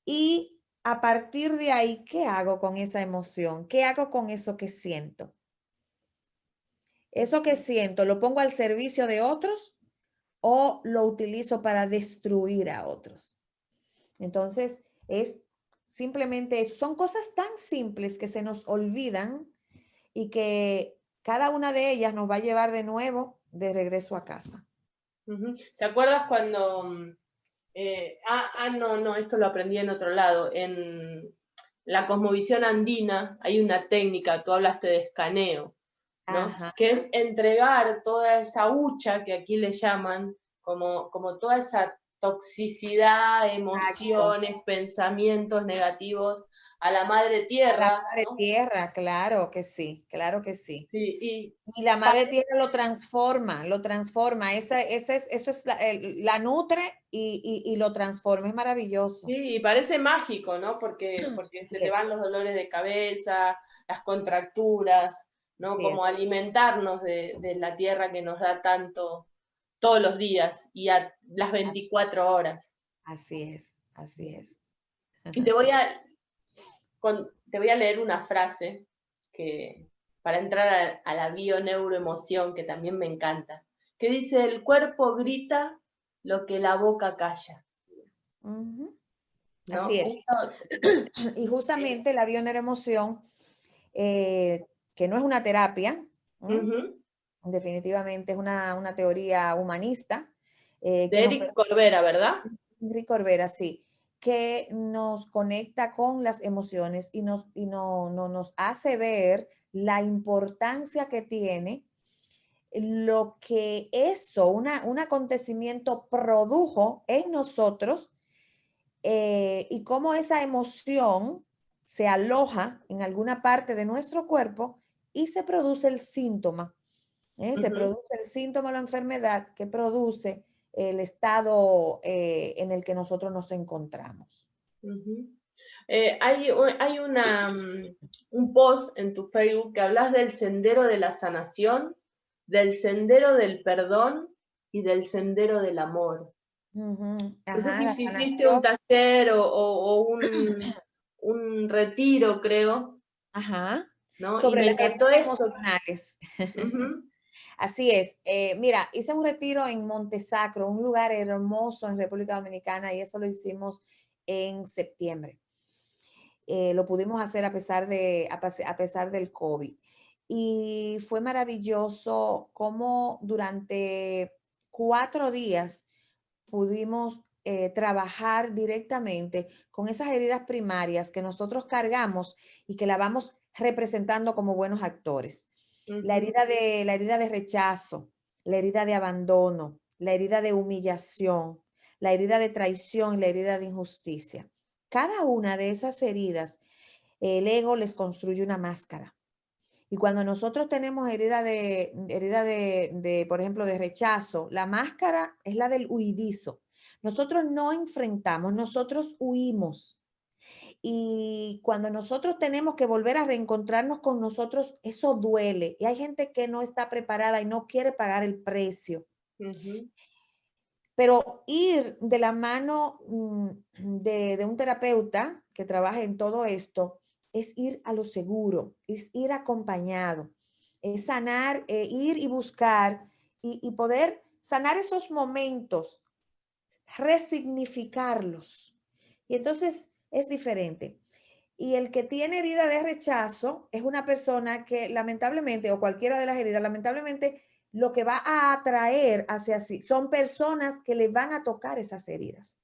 S2: Y a partir de ahí, ¿qué hago con esa emoción? ¿Qué hago con eso que siento? ¿Eso que siento lo pongo al servicio de otros o lo utilizo para destruir a otros? Entonces, es simplemente eso. Son cosas tan simples que se nos olvidan y que cada una de ellas nos va a llevar de nuevo de regreso a casa.
S1: ¿Te acuerdas cuando... no, esto lo aprendí en otro lado. En la cosmovisión andina hay una técnica, tú hablaste de escaneo, ¿no?
S2: Ajá.
S1: Que es entregar toda esa hucha que aquí le llaman, como toda esa toxicidad, emociones, pensamientos negativos a la madre tierra.
S2: La madre
S1: ¿no?
S2: tierra, claro que sí, claro que sí.
S1: Sí, y
S2: la madre tierra lo transforma, eso es la nutre y lo transforma, es maravilloso.
S1: sí, y parece mágico, ¿no? Porque
S2: Así
S1: se te
S2: es,
S1: van los dolores de cabeza, las contracturas, ¿no?
S2: así es,
S1: Como alimentarnos de la tierra que nos da tanto todos los días y a las 24 horas.
S2: así es, así es.
S1: Y te voy a leer una frase que, para entrar a la bioneuroemoción, que también me encanta, que dice, el cuerpo grita lo que la boca calla,
S2: Ujú.
S1: ¿no?
S2: Así es. Y justamente la bioneuroemoción, que no es una terapia,
S1: Ujú.
S2: definitivamente es una teoría humanista, que
S1: De
S2: nos
S1: Eric Corbera, ¿verdad?
S2: Enrique Corbera, sí, que nos conecta con las emociones y nos hace ver la importancia que tiene lo que eso, un acontecimiento produjo en nosotros, y cómo esa emoción se aloja en alguna parte de nuestro cuerpo y se produce el síntoma. Se
S1: Ujú,
S2: produce el síntoma o la enfermedad que produce el estado en el que nosotros nos encontramos.
S1: ujú. Hay un post en tu Facebook que hablas del sendero de la sanación, del sendero del perdón y del sendero del amor.
S2: Ujú.
S1: No sé
S2: Ajá,
S1: si
S2: la
S1: hiciste un
S2: sanación.
S1: taller o un retiro, creo,
S2: Ajá.
S1: ¿no? Y
S2: Sobre
S1: me
S2: las
S1: encantó
S2: heridas
S1: esto.
S2: emocionales.
S1: Ujú,
S2: Así es. Mira, hice un retiro en Montesacro, un lugar hermoso en República Dominicana, y eso lo hicimos en septiembre. Lo pudimos hacer a pesar del COVID. Y fue maravilloso cómo durante 4 días pudimos trabajar directamente con esas heridas primarias que nosotros cargamos y que la vamos representando como buenos actores.
S1: ujú,
S2: La herida de rechazo, la herida de abandono, la herida de humillación, la herida de traición, la herida de injusticia. Cada una de esas heridas, el ego les construye una máscara. Y cuando nosotros tenemos por ejemplo, de rechazo, la máscara es la del huidizo. Nosotros no enfrentamos, nosotros huimos. Y cuando nosotros tenemos que volver a reencontrarnos con nosotros, eso duele. Y hay gente que no está preparada y no quiere pagar el precio.
S1: ujú,
S2: Pero ir de la mano de un terapeuta que trabaje en todo esto es ir a lo seguro, es ir acompañado, es sanar, ir y buscar y poder sanar esos momentos, resignificarlos. Y entonces es diferente. Y el que tiene herida de rechazo es una persona que lamentablemente, o cualquiera de las heridas, lamentablemente, lo que va a atraer hacia sí son personas que le van a tocar esas heridas.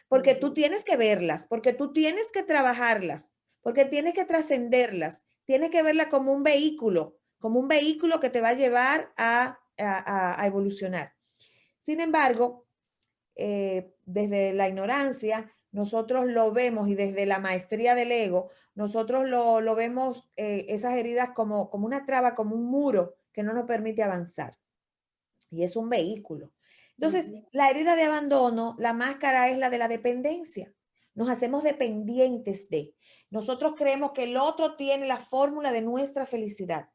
S2: Porque tú
S1: ujú,
S2: tienes que verlas, porque tú tienes que trabajarlas, porque tienes que trascenderlas, tienes que verla como un vehículo que te va a llevar a evolucionar. Sin embargo, desde la ignorancia, nosotros lo vemos y desde la maestría del ego, nosotros lo vemos, esas heridas como una traba, como un muro que no nos permite avanzar. Y es un vehículo. Entonces,
S1: ujú,
S2: la herida de abandono, la máscara es la de la dependencia. Nos hacemos dependientes de. Nosotros creemos que el otro tiene la fórmula de nuestra felicidad,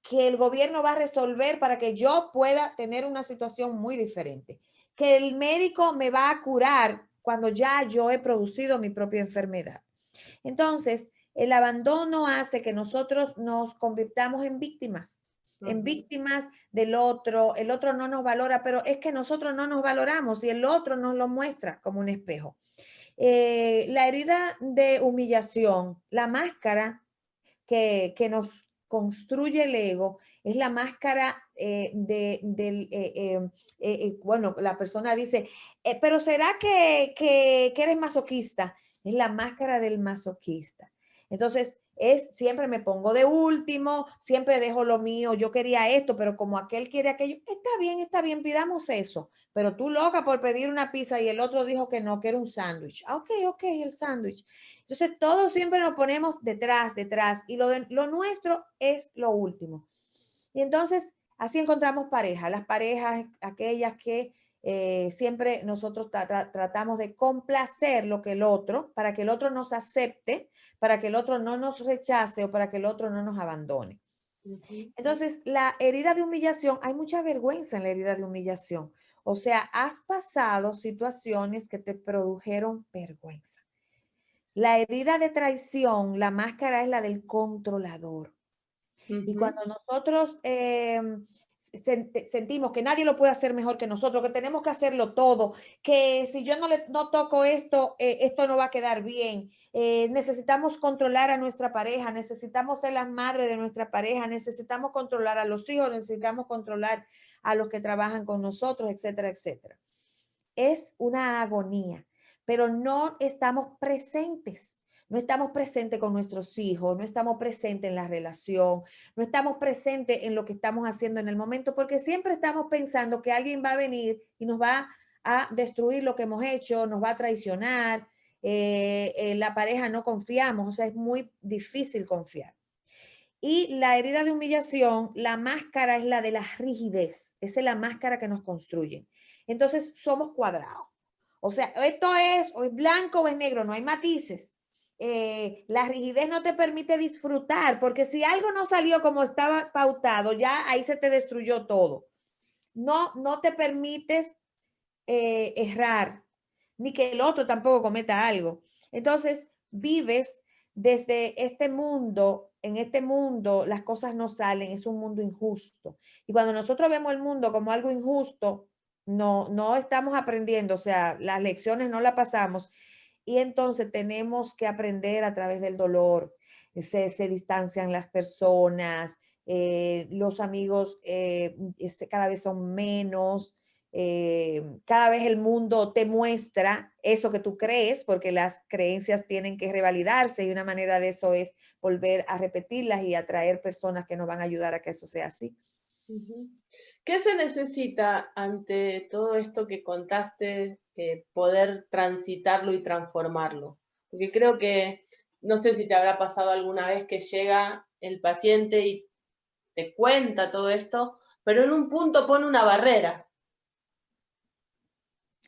S2: que el gobierno va a resolver para que yo pueda tener una situación muy diferente, que el médico me va a curar cuando ya yo he producido mi propia enfermedad. Entonces, el abandono hace que nosotros nos convirtamos en
S1: ujú,
S2: víctimas del otro. El otro no nos valora, pero es que nosotros no nos valoramos y el otro nos lo muestra como un espejo. La herida de humillación, la máscara que nos construye el ego, es la máscara bueno, la persona dice, pero ¿será que eres masoquista? Es la máscara del masoquista. Entonces, siempre me pongo de último, siempre dejo lo mío, yo quería esto, pero como aquel quiere aquello, está bien, pidamos eso. Pero tú loca por pedir una pizza y el otro dijo que no, que era un sándwich. Ah, ok, el sándwich. Entonces, todos siempre nos ponemos detrás, y lo nuestro es lo último. Y entonces, así encontramos parejas, las parejas, aquellas que siempre nosotros tratamos de complacer lo que el otro, para que el otro nos acepte, para que el otro no nos rechace o para que el otro no nos abandone.
S1: ujú.
S2: Entonces, la herida de humillación, hay mucha vergüenza en la herida de humillación. O sea, has pasado situaciones que te produjeron vergüenza. La herida de traición, la máscara es la del controlador. Y
S1: Ujú,
S2: cuando nosotros sentimos que nadie lo puede hacer mejor que nosotros, que tenemos que hacerlo todo, que si yo no toco esto, esto no va a quedar bien. Necesitamos controlar a nuestra pareja, necesitamos ser las madres de nuestra pareja, necesitamos controlar a los hijos, necesitamos controlar a los que trabajan con nosotros, etcétera, etcétera. Es una agonía, pero no estamos presentes. No estamos presentes con nuestros hijos, no estamos presentes en la relación, no estamos presentes en lo que estamos haciendo en el momento, porque siempre estamos pensando que alguien va a venir y nos va a destruir lo que hemos hecho, nos va a traicionar, la pareja no confiamos, o sea, es muy difícil confiar. Y la herida de humillación, la máscara es la de la rigidez, esa es la máscara que nos construyen. Entonces somos cuadrados. O sea, esto es o es blanco o es negro, no hay matices. La rigidez no te permite disfrutar, porque si algo no salió como estaba pautado, ya ahí se te destruyó todo. No te permites errar, ni que el otro tampoco cometa algo. Entonces, vives desde este mundo, en este mundo las cosas no salen, es un mundo injusto. Y cuando nosotros vemos el mundo como algo injusto, no estamos aprendiendo, o sea, las lecciones no las pasamos. Y entonces tenemos que aprender a través del dolor. Se distancian las personas, los amigos cada vez son menos, cada vez el mundo te muestra eso que tú crees, porque las creencias tienen que revalidarse y una manera de eso es volver a repetirlas y atraer personas que nos van a ayudar a que eso sea así.
S1: ¿Qué se necesita ante todo esto que contaste, poder transitarlo y transformarlo? Porque creo que, no sé si te habrá pasado alguna vez que llega el paciente y te cuenta todo esto, pero en un punto pone una barrera,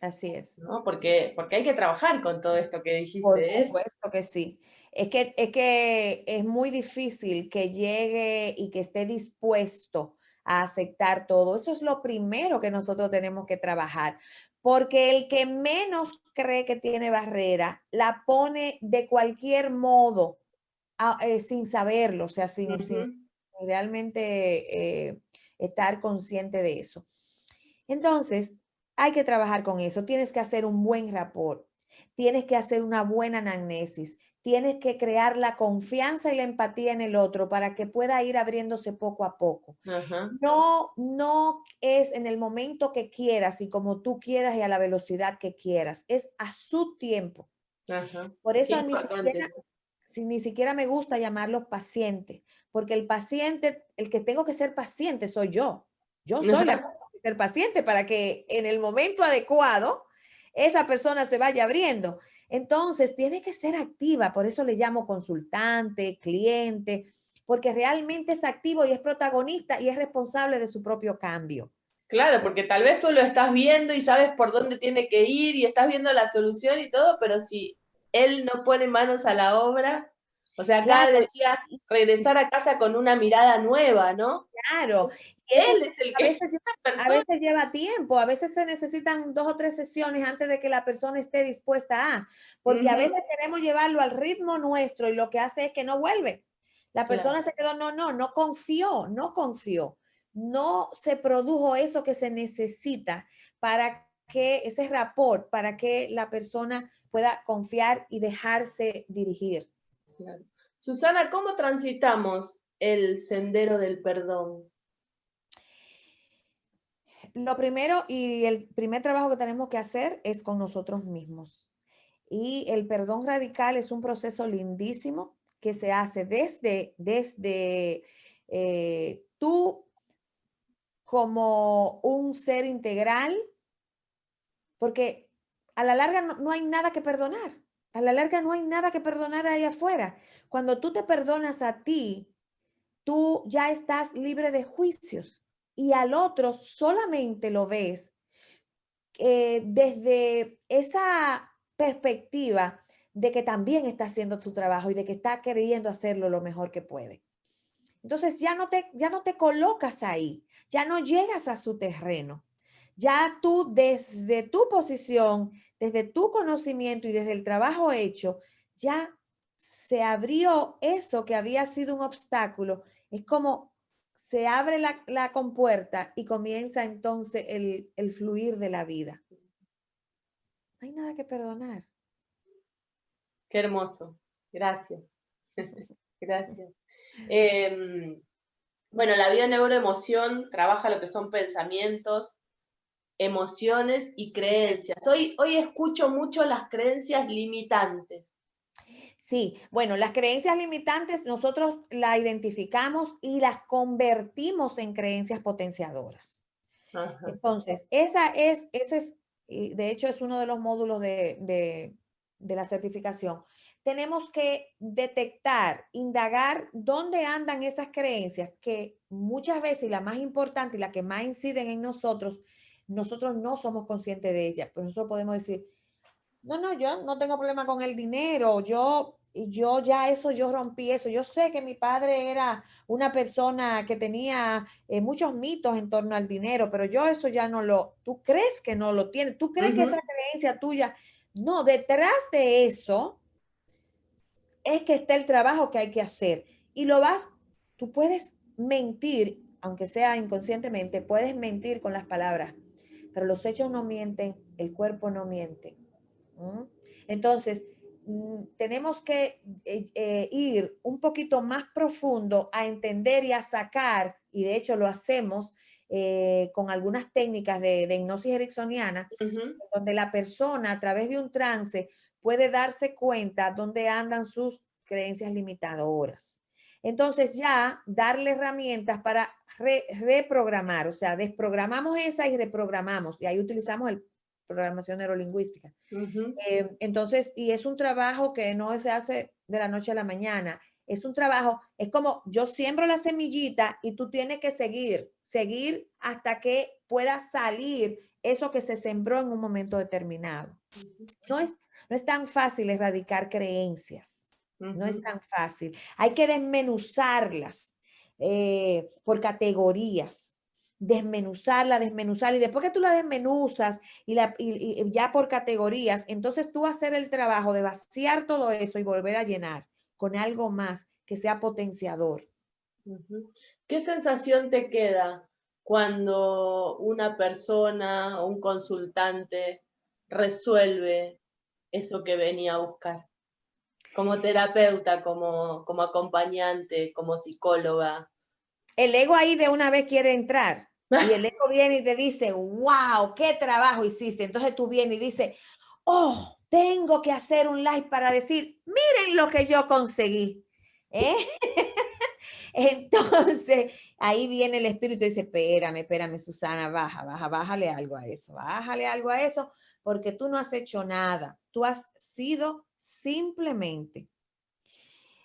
S2: Así es.
S1: ¿no? Porque hay que trabajar con todo esto que
S2: Por
S1: dijiste.
S2: supuesto que sí. Es que es muy difícil que llegue y que esté dispuesto a aceptar todo. Eso es lo primero que nosotros tenemos que trabajar, porque el que menos cree que tiene barrera, la pone de cualquier modo, sin saberlo, o sea, sin
S1: Ujú.
S2: realmente estar consciente de eso. Entonces, hay que trabajar con eso. Tienes que hacer un buen rapport, tienes que hacer una buena anamnesis, tienes que crear la confianza y la empatía en el otro para que pueda ir abriéndose poco a poco.
S1: Ajá,
S2: No es en el momento que quieras y como tú quieras y a la velocidad que quieras, es a su tiempo.
S1: ajá.
S2: Por
S1: Qué
S2: eso
S1: importante esto.
S2: ni siquiera me gusta llamarlos pacientes, porque el paciente, el que tengo que ser paciente soy yo. Yo soy la que tengo que ser paciente para que en el momento adecuado esa persona se vaya abriendo. Entonces, tiene que ser activa, por eso le llamo consultante, cliente, porque realmente es activo y es protagonista y es responsable de su propio cambio.
S1: Claro, porque tal vez tú lo estás viendo y sabes por dónde tiene que ir y estás viendo la solución y todo, pero si él no pone manos a la obra, o sea, acá
S2: Claro,
S1: decía regresar a casa con una mirada nueva, ¿no?
S2: claro. Y eso
S1: Él es el
S2: a
S1: que,
S2: veces,
S1: esa
S2: a
S1: persona,
S2: veces lleva tiempo, a veces se necesitan 2 o 3 sesiones antes de que la persona esté dispuesta a, porque a
S1: ujú,
S2: veces queremos llevarlo al ritmo nuestro y lo que hace es que no vuelve. La
S1: claro,
S2: persona se quedó, no confió, no se produjo eso que se necesita para que ese rapport, para que la persona pueda confiar y dejarse dirigir.
S1: claro. Susana, ¿cómo transitamos el sendero del perdón?
S2: Lo primero y el primer trabajo que tenemos que hacer es con nosotros mismos. Y el perdón radical es un proceso lindísimo que se hace desde tú como un ser integral, porque a la larga no hay nada que perdonar. A la larga no hay nada que perdonar ahí afuera. Cuando tú te perdonas a ti, tú ya estás libre de juicios y al otro solamente lo ves desde esa perspectiva de que también está haciendo su trabajo y de que está queriendo hacerlo lo mejor que puede. Entonces ya no te colocas ahí, ya no llegas a su terreno. Ya tú desde tu posición, desde tu conocimiento y desde el trabajo hecho, ya se abrió eso que había sido un obstáculo. Es como se abre la compuerta y comienza entonces el fluir de la vida. No hay nada que perdonar.
S1: Qué hermoso. Gracias. Gracias. Bueno, la bioneuroemoción trabaja lo que son pensamientos, emociones y creencias. Hoy escucho mucho las creencias limitantes.
S2: Sí, bueno, las creencias limitantes nosotros las identificamos y las convertimos en creencias potenciadoras.
S1: Ajá.
S2: Entonces, ese es, y de hecho es uno de los módulos de la certificación. Tenemos que detectar, indagar dónde andan esas creencias que muchas veces, y la más importante y la que más inciden en nosotros no somos conscientes de ellas, pero nosotros podemos decir, no, yo no tengo problema con el dinero, yo ya eso, yo rompí eso, yo sé que mi padre era una persona que tenía muchos mitos en torno al dinero, pero yo eso ya no tú crees que no lo tienes, tú crees que esa creencia tuya, no, detrás de eso es que está el trabajo que hay que hacer y tú puedes mentir, aunque sea inconscientemente, puedes mentir con las palabras, pero los hechos no mienten, el cuerpo no miente. Entonces, tenemos que ir un poquito más profundo a entender y a sacar, y de hecho lo hacemos con algunas técnicas de hipnosis ericksoniana, donde la persona a través de un trance puede darse cuenta dónde andan sus creencias limitadoras. Entonces ya darle herramientas para reprogramar, o sea, desprogramamos esa y reprogramamos, y ahí utilizamos el programación neurolingüística. Entonces, y es un trabajo que no se hace de la noche a la mañana. Es un trabajo, es como yo siembro la semillita y tú tienes que seguir hasta que pueda salir eso que se sembró en un momento determinado. No es tan fácil erradicar creencias. No es tan fácil. Hay que desmenuzarlas por categorías. Desmenuzarla, y después que tú la desmenuzas y ya por categorías, entonces tú hacer el trabajo de vaciar todo eso y volver a llenar con algo más que sea potenciador.
S1: ¿Qué sensación te queda cuando una persona o un consultante resuelve eso que venía a buscar? Como terapeuta, como acompañante, como psicóloga.
S2: El ego ahí de una vez quiere entrar y el ego viene y te dice, wow, qué trabajo hiciste. Entonces tú vienes y dices, oh, tengo que hacer un live para decir, miren lo que yo conseguí. ¿Eh? Entonces, ahí viene el espíritu y dice, espérame, Susana, bájale algo a eso, porque tú no has hecho nada. Tú has sido simplemente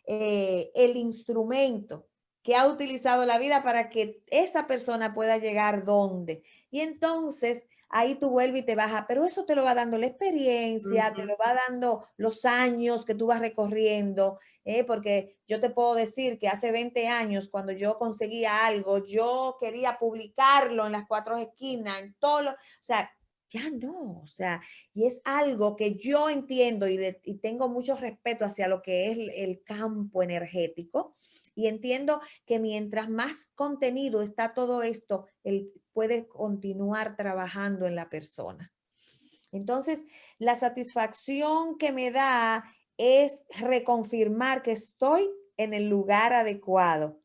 S2: el instrumento que ha utilizado la vida para que esa persona pueda llegar donde. Y entonces ahí tú vuelves y te bajas, pero eso te lo va dando la experiencia, te lo va dando los años que tú vas recorriendo, porque yo te puedo decir que hace 20 años, cuando yo conseguía algo, yo quería publicarlo en las 4 esquinas, en todo o sea, ya no, o sea, y es algo que yo entiendo y tengo mucho respeto hacia lo que es el campo energético y entiendo que mientras más contenido está todo esto, él puede continuar trabajando en la persona. Entonces, la satisfacción que me da es reconfirmar que estoy en el lugar adecuado,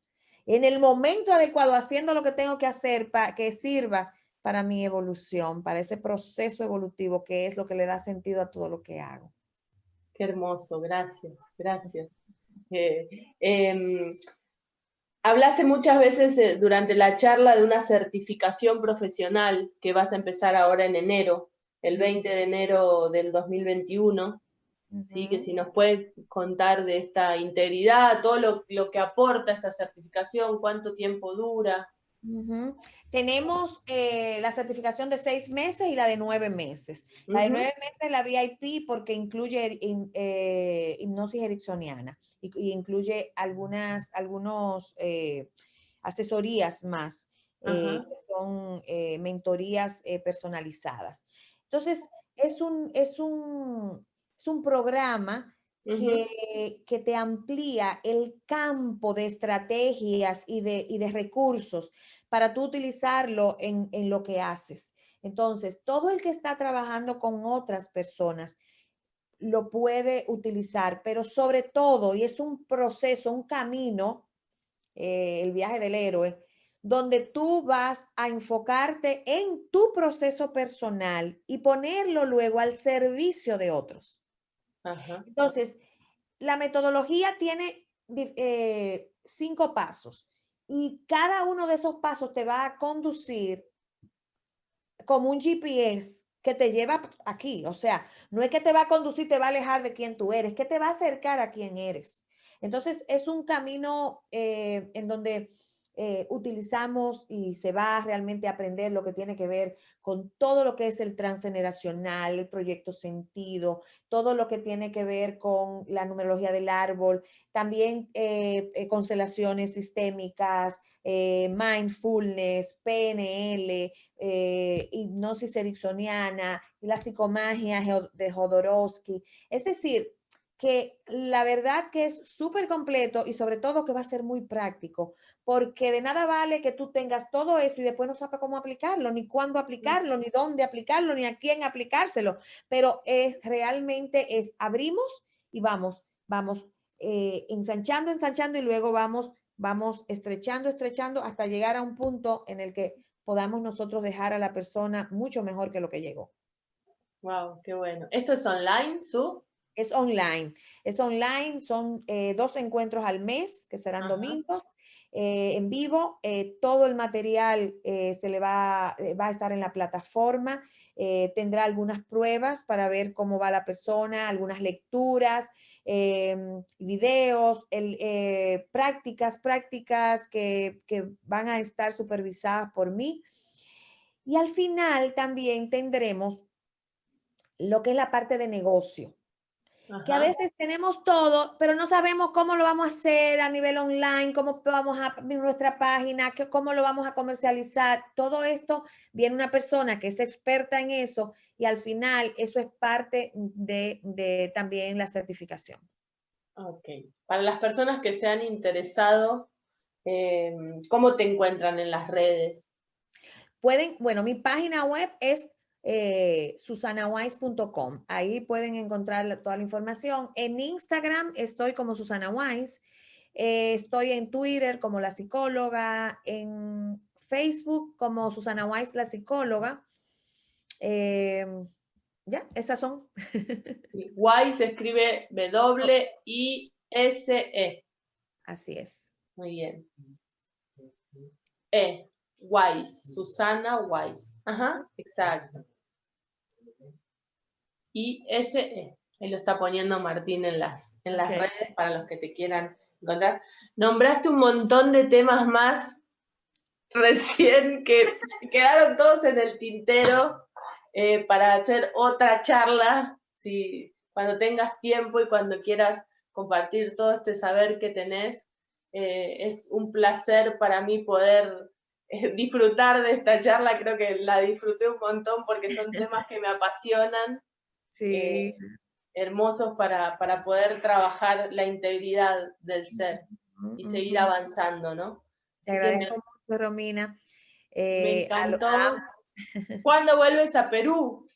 S2: en el momento adecuado, haciendo lo que tengo que hacer para que sirva para mi evolución, para ese proceso evolutivo que es lo que le da sentido a todo lo que hago.
S1: Qué hermoso, gracias, gracias. Hablaste muchas veces durante la charla de una certificación profesional que vas a empezar ahora en enero, el 20 de enero del 2021. ¿Sí? Que si nos puede contar de esta integridad, todo lo que aporta esta certificación, cuánto tiempo dura.
S2: Tenemos la certificación de 6 meses y la de 9 meses. La de 9 meses la VIP porque incluye hipnosis ericksoniana y incluye algunos asesorías más, que son mentorías personalizadas. Entonces, es un programa que te amplía el campo de estrategias y de recursos para tú utilizarlo en lo que haces. Entonces, todo el que está trabajando con otras personas lo puede utilizar, pero sobre todo, y es un proceso, un camino, el viaje del héroe, donde tú vas a enfocarte en tu proceso personal y ponerlo luego al servicio de otros.
S1: Ajá.
S2: Entonces, la metodología tiene 5 pasos y cada uno de esos pasos te va a conducir como un GPS que te lleva aquí. O sea, no es que te va a conducir, te va a alejar de quien tú eres, que te va a acercar a quien eres. Entonces, es un camino en donde utilizamos y se va realmente a aprender lo que tiene que ver con todo lo que es el transgeneracional, el proyecto sentido, todo lo que tiene que ver con la numerología del árbol, también constelaciones sistémicas, mindfulness, PNL, hipnosis ericksoniana, la psicomagia de Jodorowsky. Es decir, que la verdad que es súper completo y sobre todo que va a ser muy práctico, porque de nada vale que tú tengas todo eso y después no sepas cómo aplicarlo, ni cuándo aplicarlo, ni dónde aplicarlo, ni a quién aplicárselo, pero realmente es abrimos y vamos ensanchando, ensanchando y luego vamos estrechando, estrechando hasta llegar a un punto en el que podamos nosotros dejar a la persona mucho mejor que lo que llegó.
S1: Wow, qué bueno. ¿Esto es online, Su?
S2: Es online, son 2 encuentros al mes, que serán
S1: Ajá.
S2: domingos, en vivo. Todo el material se le va a estar en la plataforma, tendrá algunas pruebas para ver cómo va la persona, algunas lecturas, videos, prácticas que van a estar supervisadas por mí. Y al final también tendremos lo que es la parte de negocio, que a
S1: Ajá.
S2: veces tenemos todo, pero no sabemos cómo lo vamos a hacer a nivel online, cómo vamos a nuestra página, cómo lo vamos a comercializar. Todo esto viene una persona que es experta en eso y al final eso es parte de también la certificación.
S1: Ok. Para las personas que se han interesado, ¿cómo te encuentran en las redes?
S2: Bueno, mi página web es susanawise.com. Ahí pueden encontrar toda la información. En Instagram estoy como Susana Wise. Estoy en Twitter como la psicóloga, en Facebook como Susana Wise, la psicóloga. Ya, esas son.
S1: Sí. Y se escribe W-I-S-E.
S2: Así es.
S1: Muy bien. Wise, Susana Wise. Ajá, exacto. I-S-E. Ahí lo está poniendo Martín en las
S2: Okay.
S1: redes para los que te quieran encontrar. Nombraste un montón de temas más recién que quedaron todos en el tintero para hacer otra charla, si cuando tengas tiempo y cuando quieras compartir todo este saber que tenés. Es un placer para mí poder disfrutar de esta charla, creo que la disfruté un montón porque son temas que me apasionan,
S2: Sí.
S1: hermosos para poder trabajar la integridad del ser y seguir avanzando, ¿no?
S2: Te
S1: Así que
S2: agradezco mucho, Romina.
S1: me
S2: Amo.
S1: encantó. ¿Cuándo vuelves a Perú?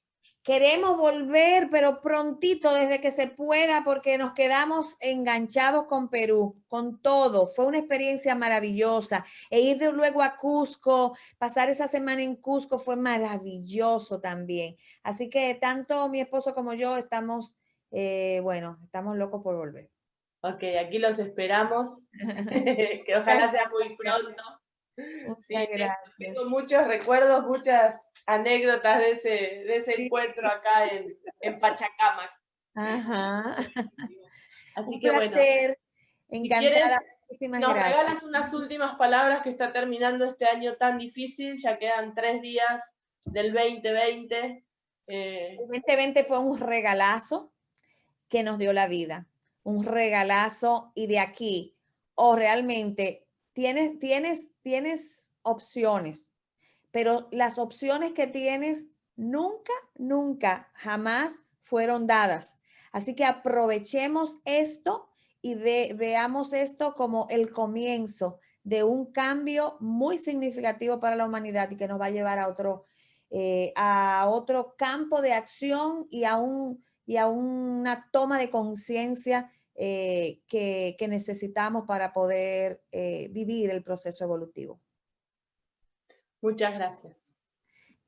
S2: Queremos volver, pero prontito, desde que se pueda, porque nos quedamos enganchados con Perú, con todo. Fue una experiencia maravillosa. E ir de luego a Cusco, pasar esa semana en Cusco fue maravilloso también. Así que tanto mi esposo como yo estamos, bueno, estamos locos por volver.
S1: Ok, aquí los esperamos. Que ojalá sea muy pronto.
S2: Muchas
S1: Sí,
S2: gracias.
S1: tengo muchos recuerdos, muchas anécdotas de ese
S2: Sí.
S1: encuentro acá en Pachacamac.
S2: Ajá.
S1: Así
S2: Un
S1: que bueno,
S2: placer.
S1: si quieres,
S2: Encantada. Muchísimas
S1: nos
S2: gracias.
S1: regalas unas últimas palabras que está terminando este año tan difícil, ya quedan 3 días del 2020.
S2: El 2020 fue un regalazo que nos dio la vida, un regalazo y de aquí, o realmente tienes opciones, pero las opciones que tienes nunca, jamás fueron dadas. Así que aprovechemos esto y veamos esto como el comienzo de un cambio muy significativo para la humanidad y que nos va a llevar a otro campo de acción y a una toma de conciencia que necesitamos para poder vivir el proceso evolutivo.
S1: Muchas gracias.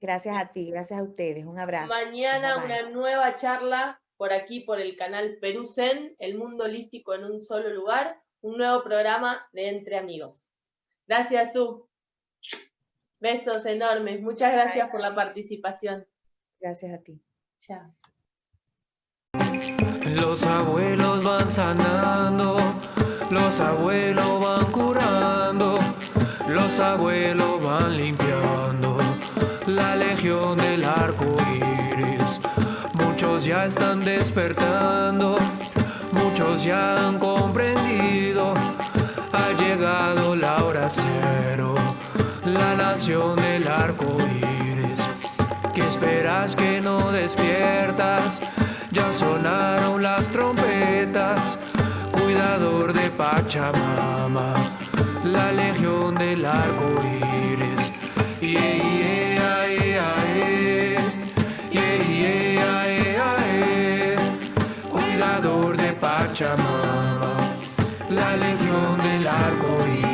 S2: Gracias a ti, gracias a ustedes. Un abrazo.
S1: Mañana
S2: Bye, bye.
S1: una nueva charla por aquí, por el canal Perú Zen, el mundo holístico en un solo lugar, un nuevo programa de Entre Amigos. Gracias, Su. Besos enormes. Muchas gracias por la participación.
S2: Gracias a ti.
S1: Chao.
S3: Los abuelos van sanando, los abuelos van curando, los abuelos van limpiando la legión del arco iris. Muchos ya están despertando, muchos ya han comprendido. Ha llegado la hora cero, la nación del arco iris. ¿Qué esperas que no despiertas? Ya sonaron las trompetas, cuidador de Pachamama, la legión del arco iris. Cuidador de Pachamama, la legión del arco iris.